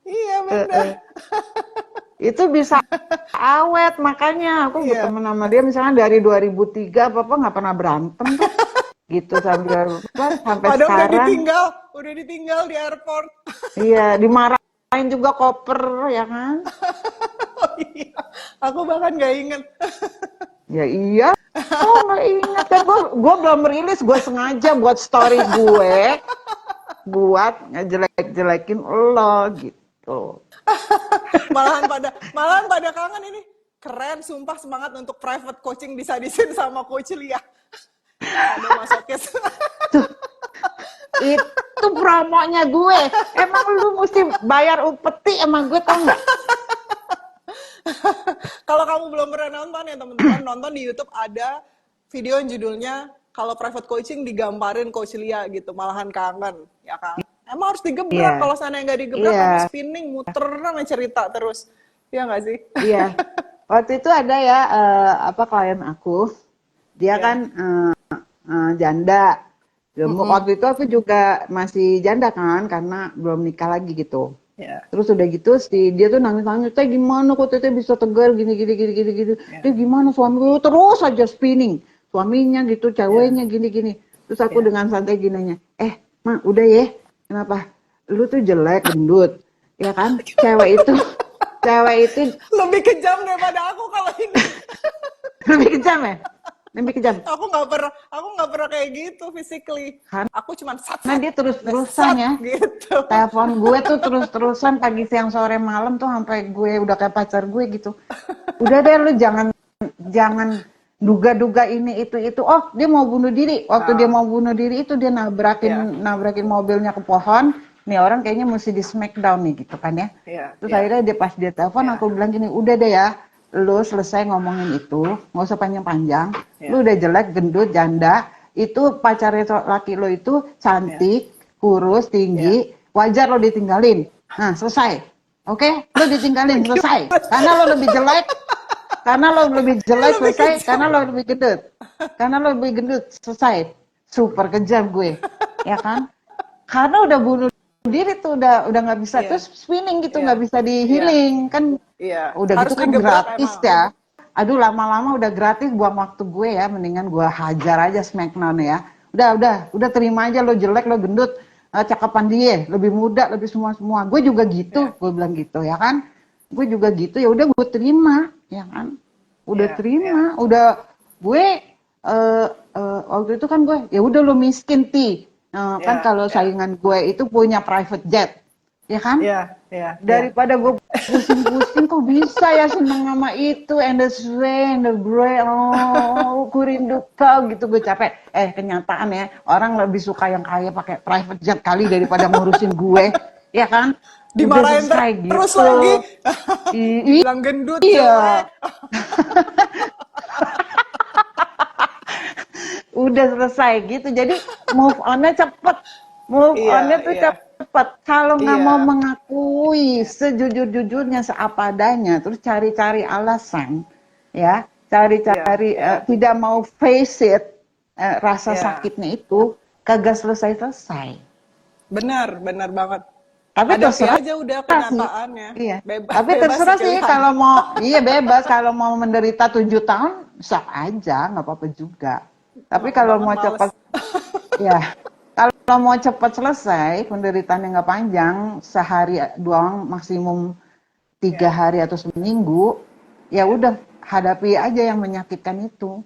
Speaker 1: iya bener.
Speaker 2: Itu bisa awet, makanya aku
Speaker 1: Iya.
Speaker 2: berteman sama dia misalnya dari 2003 apa nggak pernah berantem tuh. Gitu sampai
Speaker 1: Padahal
Speaker 2: sekarang.
Speaker 1: udah ditinggal di airport.
Speaker 2: Iya, dimarahin juga koper ya kan.
Speaker 1: Oh iya, aku bahkan nggak inget.
Speaker 2: Ya iya. Oh nggak ingat kan gue belum rilis, gue sengaja buat story gue buat ngejelek-jelekin lo gitu.
Speaker 1: Malahan pada kangen ini. Keren, sumpah semangat untuk private coaching disadisin sama Coach Lia. Ada masokis.
Speaker 2: Itu promonya gue. Emang lu mesti bayar upeti emang gue, tau nggak?
Speaker 1: Kalau kamu belum pernah nonton ya teman-teman, nonton di YouTube ada video yang judulnya kalau private coaching digambarin Coach Lia gitu, malahan kangen, ya kan? Emang harus digebrak,
Speaker 2: Iya,
Speaker 1: kalau sana nggak digebrak kamu
Speaker 2: iya,
Speaker 1: spinning, muter sama cerita terus. Iya nggak sih?
Speaker 2: iya. Waktu itu ada ya apa klien aku, dia
Speaker 1: Ya.
Speaker 2: kan janda, gemuk.
Speaker 1: Mm-mm.
Speaker 2: Waktu itu aku juga masih janda kan, karena belum nikah lagi gitu.
Speaker 1: Ya.
Speaker 2: Terus udah gitu dia tuh nangis-nangis, teh gimana kok teteh bisa tegar gini gini gini gini gini.
Speaker 1: Ya.
Speaker 2: Dia gimana suami gue terus aja spinning. Suaminya gitu,
Speaker 1: Ya.
Speaker 2: ceweknya gini gini. Terus aku
Speaker 1: Ya.
Speaker 2: dengan santai gininya, mah udah ya. Kenapa? Lu tuh jelek, gendut. Ya kan? Cewek itu
Speaker 1: Lebih kejam daripada aku kalau ini.
Speaker 2: lebih kejam ya? Lebih kejam.
Speaker 1: Aku nggak pernah kayak gitu physically. Aku cuman sat
Speaker 2: Karena
Speaker 1: sat,
Speaker 2: dia
Speaker 1: udah
Speaker 2: terus-terusan
Speaker 1: sat
Speaker 2: ya.
Speaker 1: gitu.
Speaker 2: Telepon gue tuh terus-terusan pagi, siang, sore, malam tuh sampai gue udah kayak pacar gue gitu. Udah deh lu jangan duga-duga ini itu. Oh, dia mau bunuh diri. Waktu dia
Speaker 1: Ah,
Speaker 2: mau bunuh diri itu dia
Speaker 1: ya,
Speaker 2: nabrakin mobilnya ke pohon. Nih orang kayaknya mesti di smackdown nih gitu kan ya.
Speaker 1: ya,
Speaker 2: Terus
Speaker 1: ya,
Speaker 2: akhirnya pas dia telepon
Speaker 1: ya,
Speaker 2: aku bilang gini, udah deh ya, lu selesai ngomongin itu, nggak usah panjang-panjang. Lu
Speaker 1: ya,
Speaker 2: udah jelek, gendut, janda. Itu pacarnya laki lo itu
Speaker 1: ya,
Speaker 2: cantik, kurus,
Speaker 1: ya.
Speaker 2: tinggi, wajar lo ditinggalin. Nah, selesai. Oke, lo ditinggalin, selesai. Karena lo lebih jelek
Speaker 1: Lebih
Speaker 2: selesai,
Speaker 1: kejam.
Speaker 2: karena lo lebih gendut. Karena lo lebih gendut selesai. Super kejam gue. Ya kan? Karena udah bunuh diri tuh udah nggak bisa
Speaker 1: Iya,
Speaker 2: terus spinning gitu,
Speaker 1: iya,
Speaker 2: nggak bisa di
Speaker 1: iya,
Speaker 2: healing kan,
Speaker 1: iya.
Speaker 2: udah
Speaker 1: Harus
Speaker 2: gitu kan
Speaker 1: digebrak
Speaker 2: gratis
Speaker 1: emang.
Speaker 2: ya. Aduh lama-lama udah gratis, buang waktu gue ya, mendingan gue hajar aja Smackdown ya. Udah terima aja lo jelek, lo gendut, cakapan dia lebih muda, lebih semua. Gue juga gitu,
Speaker 1: Ya,
Speaker 2: gue bilang gitu ya kan. Gue juga gitu, ya udah gue terima, ya kan. Udah
Speaker 1: ya, ya,
Speaker 2: terima, udah gue waktu itu kan gue ya udah lo miskin ti. Kan
Speaker 1: ya,
Speaker 2: kalau
Speaker 1: ya,
Speaker 2: saingan gue itu punya private jet, ya kan?
Speaker 1: ya, ya, ya.
Speaker 2: Daripada gue pusing-pusing kok bisa ya seneng sama itu, and the sway and the grey, oh ku rindu kau gitu, gue capek. Kenyataan ya, orang lebih suka yang kaya pakai private jet kali daripada ngurusin gue, ya kan? Udah
Speaker 1: Dimarahin
Speaker 2: selesai
Speaker 1: terus
Speaker 2: gitu.
Speaker 1: lagi.
Speaker 2: I-
Speaker 1: Dibilang gendut, jelek.
Speaker 2: iya, udah selesai gitu. Jadi move on-nya cepet. Move on-nya
Speaker 1: Iya,
Speaker 2: tuh
Speaker 1: iya,
Speaker 2: cepet. Kalau nggak mau
Speaker 1: iya,
Speaker 2: mengakui
Speaker 1: iya,
Speaker 2: sejujur-jujurnya seapa adanya, terus cari-cari alasan, ya,
Speaker 1: iya,
Speaker 2: cari-cari
Speaker 1: iya,
Speaker 2: tidak mau face it, rasa
Speaker 1: iya.
Speaker 2: sakitnya itu kagak selesai-selesai.
Speaker 1: Benar, benar banget.
Speaker 2: Tapi
Speaker 1: Hadapi
Speaker 2: terserah
Speaker 1: aja udah
Speaker 2: sih.
Speaker 1: kenyataannya.
Speaker 2: Iya.
Speaker 1: Bebas,
Speaker 2: Tapi
Speaker 1: bebas sih
Speaker 2: terserah sih
Speaker 1: pilihan.
Speaker 2: kalau mau, iya bebas kalau mau menderita 7 tahun, sah aja, nggak apa-apa juga. Tapi
Speaker 1: Lama
Speaker 2: kalau
Speaker 1: banget
Speaker 2: mau
Speaker 1: males.
Speaker 2: cepat, ya, kalau mau cepat selesai, penderitaannya nggak panjang, sehari doang, maksimum tiga
Speaker 1: Ya,
Speaker 2: hari atau seminggu, ya
Speaker 1: ya.
Speaker 2: udah hadapi aja yang menyakitkan itu,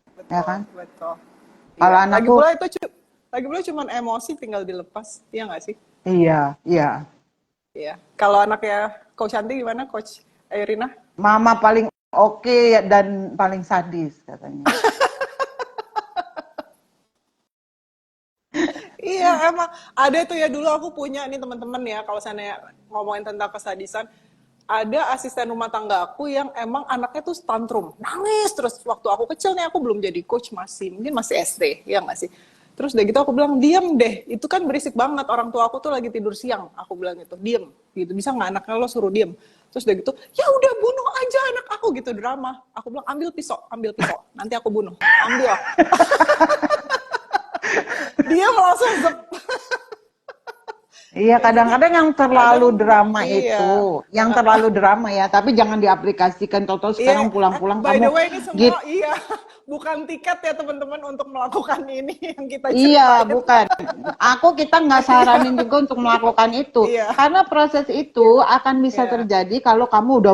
Speaker 2: ya
Speaker 1: Betul,
Speaker 2: kan?
Speaker 1: betul.
Speaker 2: Kalau
Speaker 1: Iya. Lagi
Speaker 2: anakku,
Speaker 1: pula itu lagi pula cuman emosi tinggal dilepas. Iya nggak sih?
Speaker 2: iya, iya,
Speaker 1: Iya. Kalau anaknya Coach Santi gimana, Coach Irina?
Speaker 2: mama paling oke dan paling sadis katanya.
Speaker 1: Iya, emang ada tuh ya, dulu aku punya nih teman-teman ya, kalau saya ngomongin tentang kesadisan, ada asisten rumah tangga aku yang emang anaknya tuh tantrum, nangis terus. Waktu aku kecil nih, aku belum jadi coach, mungkin masih SD, ya nggak sih? Terus udah gitu aku bilang, diem deh, itu kan berisik banget, orang tua aku tuh lagi tidur siang, aku bilang gitu, diem, gitu, bisa nggak anaknya lo suruh diem? Terus udah gitu, ya udah bunuh aja anak aku gitu, drama. Aku bilang, ambil pisau, nanti aku bunuh, ambil. Dia langsung zep.
Speaker 2: Iya,
Speaker 1: Ya jadi
Speaker 2: kadang-kadang yang
Speaker 1: kadang,
Speaker 2: terlalu drama
Speaker 1: iya.
Speaker 2: itu, yang terlalu drama ya, tapi jangan diaplikasikan. Toto
Speaker 1: Iya,
Speaker 2: sekarang pulang-pulang
Speaker 1: by the
Speaker 2: kamu
Speaker 1: way ini semua
Speaker 2: gitu.
Speaker 1: iya, bukan tiket ya teman-teman untuk melakukan ini yang kita
Speaker 2: Iya,
Speaker 1: ceritain.
Speaker 2: bukan. Kita nggak
Speaker 1: Iya,
Speaker 2: saranin juga untuk melakukan itu,
Speaker 1: iya,
Speaker 2: karena proses itu akan bisa
Speaker 1: iya,
Speaker 2: terjadi kalau kamu udah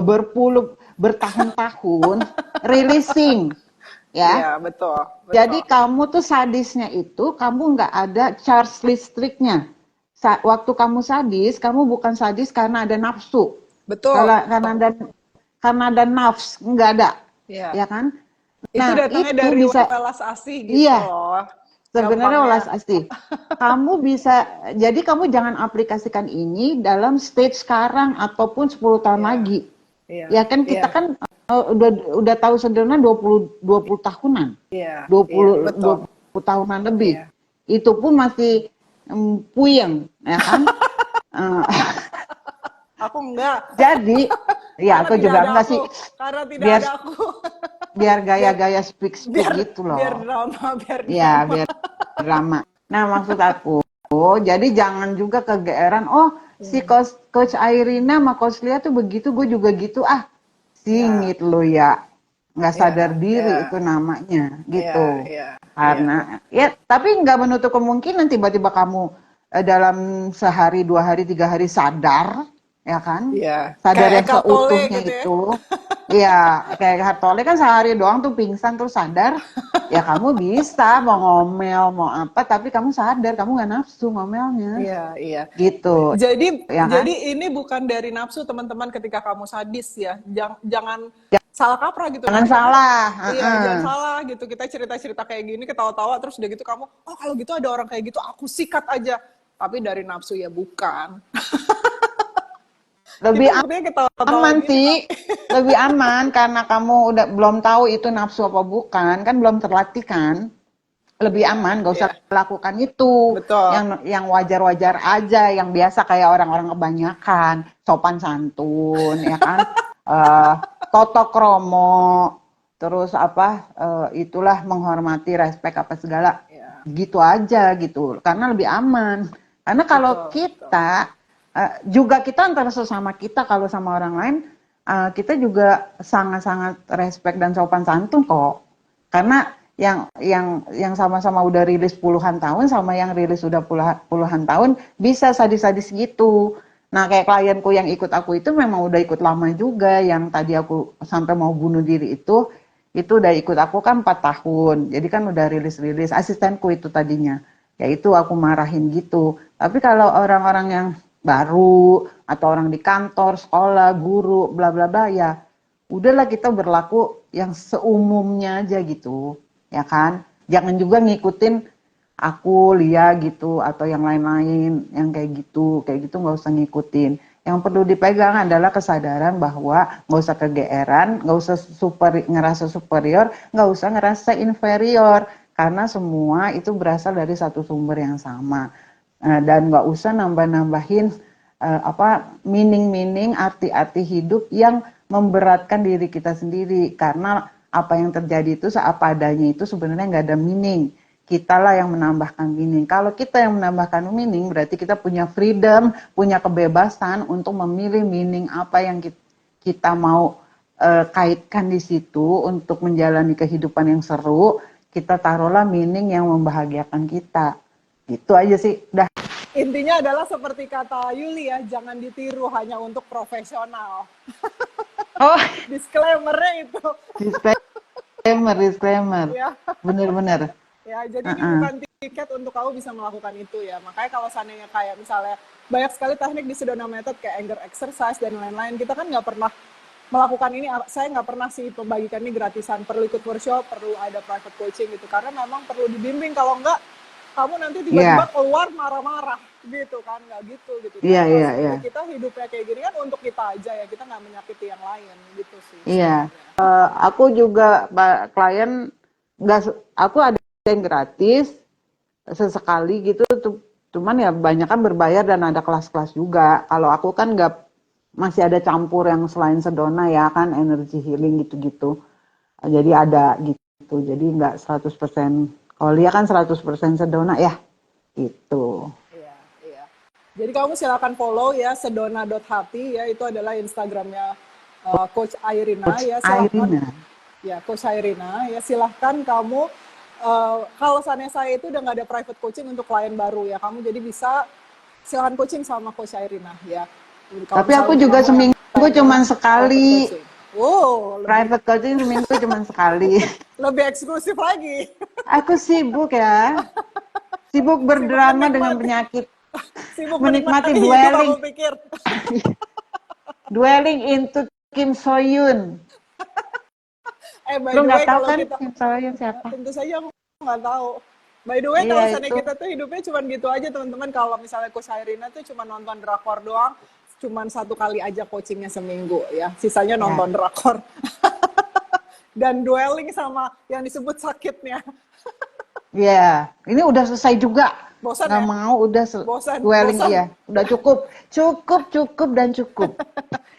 Speaker 2: bertahun-tahun releasing,
Speaker 1: iya,
Speaker 2: ya.
Speaker 1: betul,
Speaker 2: Jadi
Speaker 1: betul,
Speaker 2: kamu tuh sadisnya itu, kamu nggak ada charge listriknya. Waktu kamu sadis, kamu bukan sadis karena ada nafsu.
Speaker 1: betul.
Speaker 2: Karena ada nafs, nggak ada,
Speaker 1: Iya,
Speaker 2: ya kan?
Speaker 1: itu
Speaker 2: Nah,
Speaker 1: datangnya
Speaker 2: itu
Speaker 1: dari
Speaker 2: bisa,
Speaker 1: welas asih gitu
Speaker 2: iya,
Speaker 1: loh,
Speaker 2: sebenarnya
Speaker 1: gampangnya.
Speaker 2: ulas asih. Jadi kamu jangan aplikasikan ini dalam stage sekarang ataupun 10 tahun
Speaker 1: Iya,
Speaker 2: lagi.
Speaker 1: iya,
Speaker 2: Ya kan
Speaker 1: iya,
Speaker 2: kita kan udah tahu sederhana 20 tahunan.
Speaker 1: iya,
Speaker 2: dua
Speaker 1: iya,
Speaker 2: puluh
Speaker 1: betul.
Speaker 2: dua puluh tahunan lebih.
Speaker 1: Iya,
Speaker 2: Itu pun masih puyeng, ya kan? Eh,
Speaker 1: Aku enggak,
Speaker 2: jadi, ya
Speaker 1: karena
Speaker 2: aku
Speaker 1: tidak
Speaker 2: juga
Speaker 1: ada
Speaker 2: enggak
Speaker 1: aku,
Speaker 2: sih,
Speaker 1: karena tidak
Speaker 2: biar
Speaker 1: ada aku.
Speaker 2: biar
Speaker 1: Biar
Speaker 2: gaya-gaya speak
Speaker 1: biar
Speaker 2: gitu
Speaker 1: biar
Speaker 2: loh.
Speaker 1: drama, biar
Speaker 2: Ya,
Speaker 1: drama.
Speaker 2: biar drama. Nah, maksud aku, jadi jangan juga kegeeran, oh si
Speaker 1: Hmm.
Speaker 2: coach Irina sama coach Lia tuh begitu, gue juga gitu. Ah,
Speaker 1: Ya,
Speaker 2: singit lo ya. Nggak sadar
Speaker 1: ya,
Speaker 2: diri itu
Speaker 1: ya,
Speaker 2: namanya,
Speaker 1: ya,
Speaker 2: gitu.
Speaker 1: ya, ya,
Speaker 2: Karena, ya, tapi nggak menutup kemungkinan tiba-tiba kamu dalam sehari, 2 hari, 3 hari sadar, ya kan?
Speaker 1: ya.
Speaker 2: Sadar
Speaker 1: Kayak
Speaker 2: yang
Speaker 1: Eckhart Tolle
Speaker 2: seutuhnya
Speaker 1: gitu ya.
Speaker 2: itu. Iya, kayak Hartole kan sehari doang tuh pingsan terus sadar. Ya kamu bisa mau ngomel, mau apa, tapi kamu sadar, kamu nggak nafsu ngomelnya.
Speaker 1: Iya, iya.
Speaker 2: Gitu,
Speaker 1: Jadi
Speaker 2: ya
Speaker 1: jadi
Speaker 2: kan?
Speaker 1: ini bukan dari nafsu teman-teman ketika kamu sadis ya. Jangan salah kaprah gitu
Speaker 2: Jangan
Speaker 1: nangkepnya.
Speaker 2: salah.
Speaker 1: Iya,
Speaker 2: Heeh.
Speaker 1: jangan salah gitu. Kita cerita-cerita kayak gini, ketawa-tawa terus udah gitu kamu, oh kalau gitu ada orang kayak gitu, aku sikat aja. Tapi dari nafsu ya bukan.
Speaker 2: Lebih
Speaker 1: Kita buktinya ketawa-tawa
Speaker 2: aman
Speaker 1: gini
Speaker 2: sih,
Speaker 1: tapi
Speaker 2: lebih aman karena kamu udah belum tahu itu nafsu apa bukan, kan belum terlatih kan. Lebih
Speaker 1: iya,
Speaker 2: aman, gak usah
Speaker 1: iya.
Speaker 2: lakukan itu.
Speaker 1: Betul.
Speaker 2: Yang wajar-wajar aja, yang biasa kayak orang-orang kebanyakan, sopan santun, ya kan, eh toto kromo, terus apa, itulah menghormati, respect apa segala,
Speaker 1: Iya,
Speaker 2: gitu aja gitu, karena lebih aman. Karena kalau
Speaker 1: betul, betul.
Speaker 2: kita juga kita antara sesama kita, kalau sama orang lain, kita juga sangat-sangat respect dan sopan santun kok. Karena yang sama-sama udah rilis puluhan tahun sama yang rilis udah puluhan tahun bisa sadis-sadis gitu. Nah, kayak klienku yang ikut aku itu memang udah ikut lama juga. Yang tadi aku sampai mau bunuh diri itu udah ikut aku kan 4 tahun. Jadi kan udah rilis-rilis. Asistenku itu tadinya. Ya itu aku marahin gitu. Tapi kalau orang-orang yang baru atau orang di kantor, sekolah, guru, bla bla bla ya udahlah kita berlaku yang seumumnya aja gitu, ya kan? Jangan juga ngikutin aku, Lia gitu atau yang lain-lain yang kayak gitu nggak usah ngikutin. Yang perlu dipegang adalah kesadaran bahwa nggak usah kegeeran, nggak usah ngerasa superior, nggak usah ngerasa inferior karena semua itu berasal dari satu sumber yang sama. Dan nggak usah nambah-nambahin meaning-meaning, arti-arti hidup yang memberatkan diri kita sendiri karena apa yang terjadi itu apa adanya itu sebenarnya nggak ada meaning. Kitalah yang menambahkan meaning. Kalau kita yang menambahkan meaning berarti kita punya freedom, punya kebebasan untuk memilih meaning apa yang kita mau kaitkan di situ untuk menjalani kehidupan yang seru. Kita taruhlah meaning yang membahagiakan kita. Gitu aja sih. Dah.
Speaker 1: Intinya adalah seperti kata Yuli ya, jangan ditiru hanya untuk profesional.
Speaker 2: Oh,
Speaker 1: Disclaimer-nya itu.
Speaker 2: disclaimer.
Speaker 1: Ya,
Speaker 2: Bener-bener.
Speaker 1: ya. Jadi ini
Speaker 2: Uh-uh.
Speaker 1: bukan tiket untuk kamu bisa melakukan itu ya. Makanya kalau seandainya kayak misalnya banyak sekali teknik di Sedona Method kayak anger exercise dan lain-lain, kita kan nggak pernah melakukan ini. Saya nggak pernah sih membagikan ini gratisan. Perlu ikut workshop, perlu ada private coaching gitu. Karena memang perlu dibimbing. Kalau nggak, kamu nanti tiba-tiba
Speaker 2: Iya,
Speaker 1: keluar marah-marah gitu kan, nggak gitu
Speaker 2: iya,
Speaker 1: karena kalau
Speaker 2: iya, iya.
Speaker 1: seandainya kita hidupnya kayak gini kan untuk kita aja ya, kita nggak menyakiti yang lain gitu sih
Speaker 2: Iya.
Speaker 1: sebenarnya.
Speaker 2: Aku juga klien nggak, aku ada yang gratis sesekali gitu, cuman ya banyak kan berbayar dan ada kelas-kelas juga. Kalau aku kan nggak, masih ada campur yang selain Sedona ya kan energy healing gitu-gitu. Jadi ada gitu. Jadi nggak 100%. Kalau Lia kan 100% Sedona ya gitu.
Speaker 1: Iya, iya. Jadi kamu silakan follow ya sedona.hati ya, itu adalah Instagramnya Coach Irina
Speaker 2: Coach
Speaker 1: ya, silahkan
Speaker 2: Irina.
Speaker 1: ya Coach Irina ya, silahkan kamu kalau seandainya saya itu udah nggak ada private coaching untuk klien baru ya, kamu jadi bisa silahkan coaching sama Coach Irina ya. Jadi kalau
Speaker 2: Tapi
Speaker 1: misalnya
Speaker 2: aku
Speaker 1: untuk
Speaker 2: juga
Speaker 1: kamu yang
Speaker 2: seminggu
Speaker 1: pengen
Speaker 2: cuman
Speaker 1: private
Speaker 2: sekali.
Speaker 1: coaching, wow lebih
Speaker 2: Private coaching seminggu cuman sekali.
Speaker 1: lebih eksklusif lagi.
Speaker 2: Aku sibuk ya. Sibuk
Speaker 1: Sibuk
Speaker 2: berdrama dengan
Speaker 1: menikmati,
Speaker 2: penyakit.
Speaker 1: sibuk
Speaker 2: Menikmati
Speaker 1: menikmati hidup
Speaker 2: dwelling.
Speaker 1: aku pikir.
Speaker 2: Dwelling into Kim Soyun.
Speaker 1: By
Speaker 2: Lu
Speaker 1: the
Speaker 2: nggak
Speaker 1: way
Speaker 2: tahu
Speaker 1: kalau
Speaker 2: kan
Speaker 1: kita,
Speaker 2: Kim Soyun siapa?
Speaker 1: tentu saja aku nggak tahu. By the way
Speaker 2: Iya
Speaker 1: kalau seandainya
Speaker 2: itu.
Speaker 1: kita tuh hidupnya cuma gitu aja teman-teman, kalau misalnya Coach Irina tuh cuma nonton drakor doang, cuma 1 kali aja coachingnya seminggu ya, sisanya
Speaker 2: Ya.
Speaker 1: nonton drakor dan dwelling sama yang disebut sakitnya.
Speaker 2: Ya, ini udah selesai juga.
Speaker 1: Bosan
Speaker 2: Nggak
Speaker 1: ya?
Speaker 2: mau, udah
Speaker 1: Bosan,
Speaker 2: dwelling,
Speaker 1: bosan.
Speaker 2: iya. Udah cukup. Cukup, cukup, dan cukup.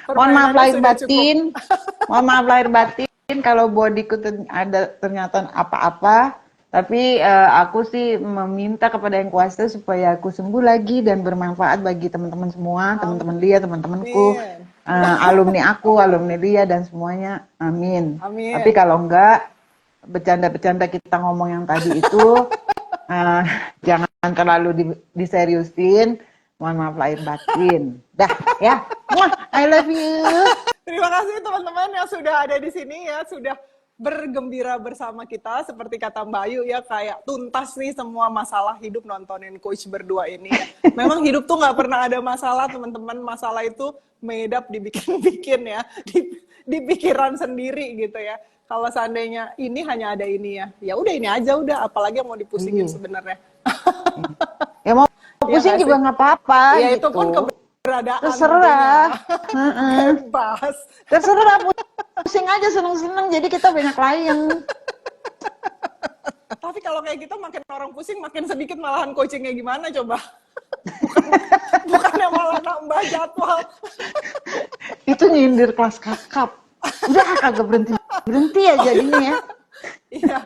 Speaker 2: Mohon maaf
Speaker 1: Permainannya
Speaker 2: lahir
Speaker 1: sudah cukup.
Speaker 2: batin. Mohon maaf lahir batin kalau bodiku ada ternyata apa-apa. Tapi aku sih meminta kepada Yang Kuasa supaya aku sembuh lagi dan bermanfaat bagi teman-teman semua, teman-teman Lia, teman-temanku,
Speaker 1: Amin.
Speaker 2: alumni aku, alumni Lia, dan semuanya. Amin. Tapi
Speaker 1: Amin.
Speaker 2: kalau enggak, bercanda-bercanda kita ngomong yang tadi itu, eh, jangan terlalu diseriusin. Mohon maaf lahir batin. Dah, ya. Muah, I love you.
Speaker 1: Terima kasih teman-teman yang sudah ada di sini ya, sudah bergembira bersama kita. Seperti kata Mbak Ayu ya, kayak tuntas nih semua masalah hidup nontonin coach berdua ini ya. Memang hidup tuh nggak pernah ada masalah teman-teman, masalah itu made up dibikin-bikin ya, di pikiran sendiri gitu ya. Kalau seandainya ini hanya ada ini ya, ya udah ini aja udah, apalagi yang mau dipusingin
Speaker 2: Iya.
Speaker 1: sebenarnya.
Speaker 2: Ya mau
Speaker 1: Iya
Speaker 2: pusing
Speaker 1: nggak
Speaker 2: juga
Speaker 1: sih?
Speaker 2: nggak apa-apa
Speaker 1: Ya itu
Speaker 2: gitu.
Speaker 1: pun keberadaan
Speaker 2: Terserah.
Speaker 1: tentunya.
Speaker 2: Heeh.
Speaker 1: Bebas.
Speaker 2: Terserah, pusing aja, seneng-seneng. Jadi kita banyak klien.
Speaker 1: Tapi kalau kayak gitu makin orang pusing, makin sedikit malahan coachingnya gimana coba? Bukannya malah nambah jadwal.
Speaker 2: Itu nyindir kelas kakap. Udah kagak berhenti ya jadinya ya.
Speaker 1: Iya.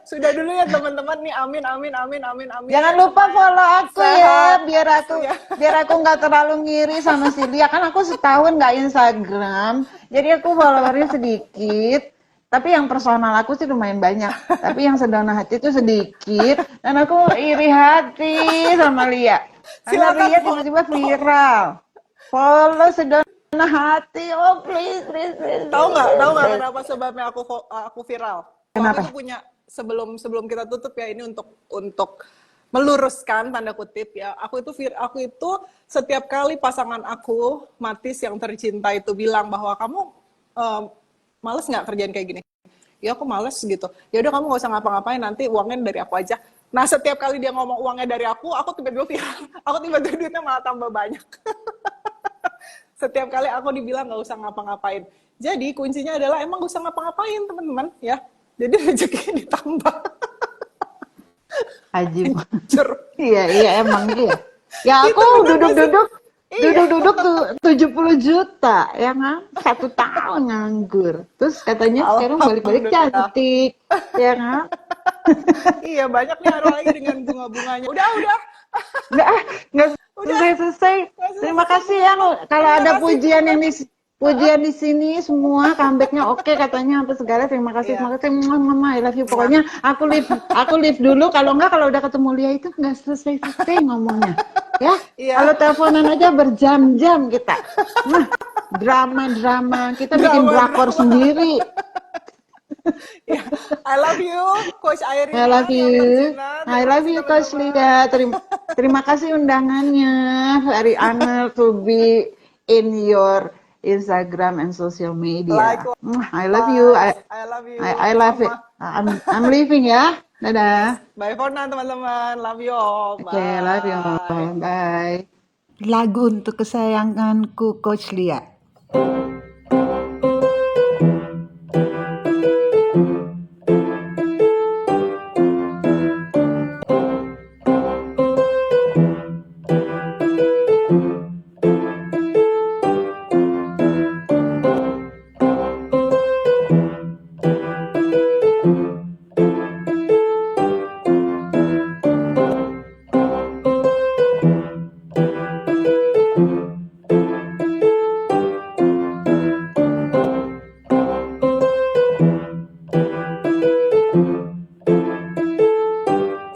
Speaker 1: Sudah dulu ya teman-teman nih, amin, amin, amin, amin, amin.
Speaker 2: Jangan lupa follow aku
Speaker 1: Sehat.
Speaker 2: ya, biar aku nggak terlalu ngiri sama si Lia. Kan aku setahun nggak Instagram, jadi aku followernya sedikit. Tapi yang personal aku sih lumayan banyak. Tapi yang sederhana hati itu sedikit. Dan aku iri hati sama Lia. Karena
Speaker 1: Silakan
Speaker 2: Lia tiba-tiba viral. Follow sederhana hati. Oh please, please, please.
Speaker 1: Tahu nggak
Speaker 2: please.
Speaker 1: kenapa sebabnya aku viral? Aku
Speaker 2: Kenapa?
Speaker 1: itu punya sebelum kita tutup ya, ini untuk meluruskan tanda kutip ya. Aku itu setiap kali pasangan aku Matis yang tercinta itu bilang bahwa kamu males nggak kerjaan kayak gini? Ya aku males gitu. Ya udah kamu nggak usah ngapa-ngapain, nanti uangnya dari aku aja. Nah setiap kali dia ngomong uangnya dari aku tiba-tiba viral. Aku tiba-tiba duitnya malah tambah banyak. Setiap kali aku dibilang nggak usah ngapa-ngapain. Jadi kuncinya adalah emang nggak usah ngapa-ngapain teman-teman ya. Jadi rezekinya ditambah.
Speaker 2: Haji.
Speaker 1: Hancur.
Speaker 2: Iya emang iya. Ya
Speaker 1: Itu
Speaker 2: aku
Speaker 1: bener nggak sih? Iya.
Speaker 2: duduk tuh 70 juta ya kan, 1 tahun nganggur. Terus katanya sekarang balik-balik
Speaker 1: Alhamdulillah.
Speaker 2: cantik, ya kan?
Speaker 1: Iya banyak nih hari lagi dengan bunga-bunganya. Udah.
Speaker 2: Nggak
Speaker 1: Udah.
Speaker 2: selesai.
Speaker 1: Nggak
Speaker 2: Terima
Speaker 1: selesai.
Speaker 2: kasih ya kalau
Speaker 1: Terima
Speaker 2: ada
Speaker 1: kasih.
Speaker 2: pujian di sini semua comebacknya oke katanya apa segala. Terima kasih,
Speaker 1: Iya.
Speaker 2: mama, I love you. Pokoknya aku live dulu. Kalau udah ketemu Lia itu nggak selesai ngomongnya. Ya,
Speaker 1: Iya.
Speaker 2: kalau teleponan aja berjam-jam kita. Nah, drama kita bikin drakor sendiri.
Speaker 1: Yeah. I love you, Coach Airina
Speaker 2: I love
Speaker 1: yang
Speaker 2: you.
Speaker 1: tercinta.
Speaker 2: I
Speaker 1: Terima
Speaker 2: love
Speaker 1: kasih
Speaker 2: you, Coach
Speaker 1: teman-teman.
Speaker 2: Lida. Terima kasih undangannya. Very honored to be in your Instagram and social media.
Speaker 1: Likewise.
Speaker 2: I love you.
Speaker 1: I love you.
Speaker 2: I love it. I'm leaving ya. Dadah.
Speaker 1: Bye for now teman-teman. Love you all.
Speaker 2: Oke, love you.
Speaker 1: Bye.
Speaker 2: Bye. Lagu untuk kesayanganku, Coach Lia.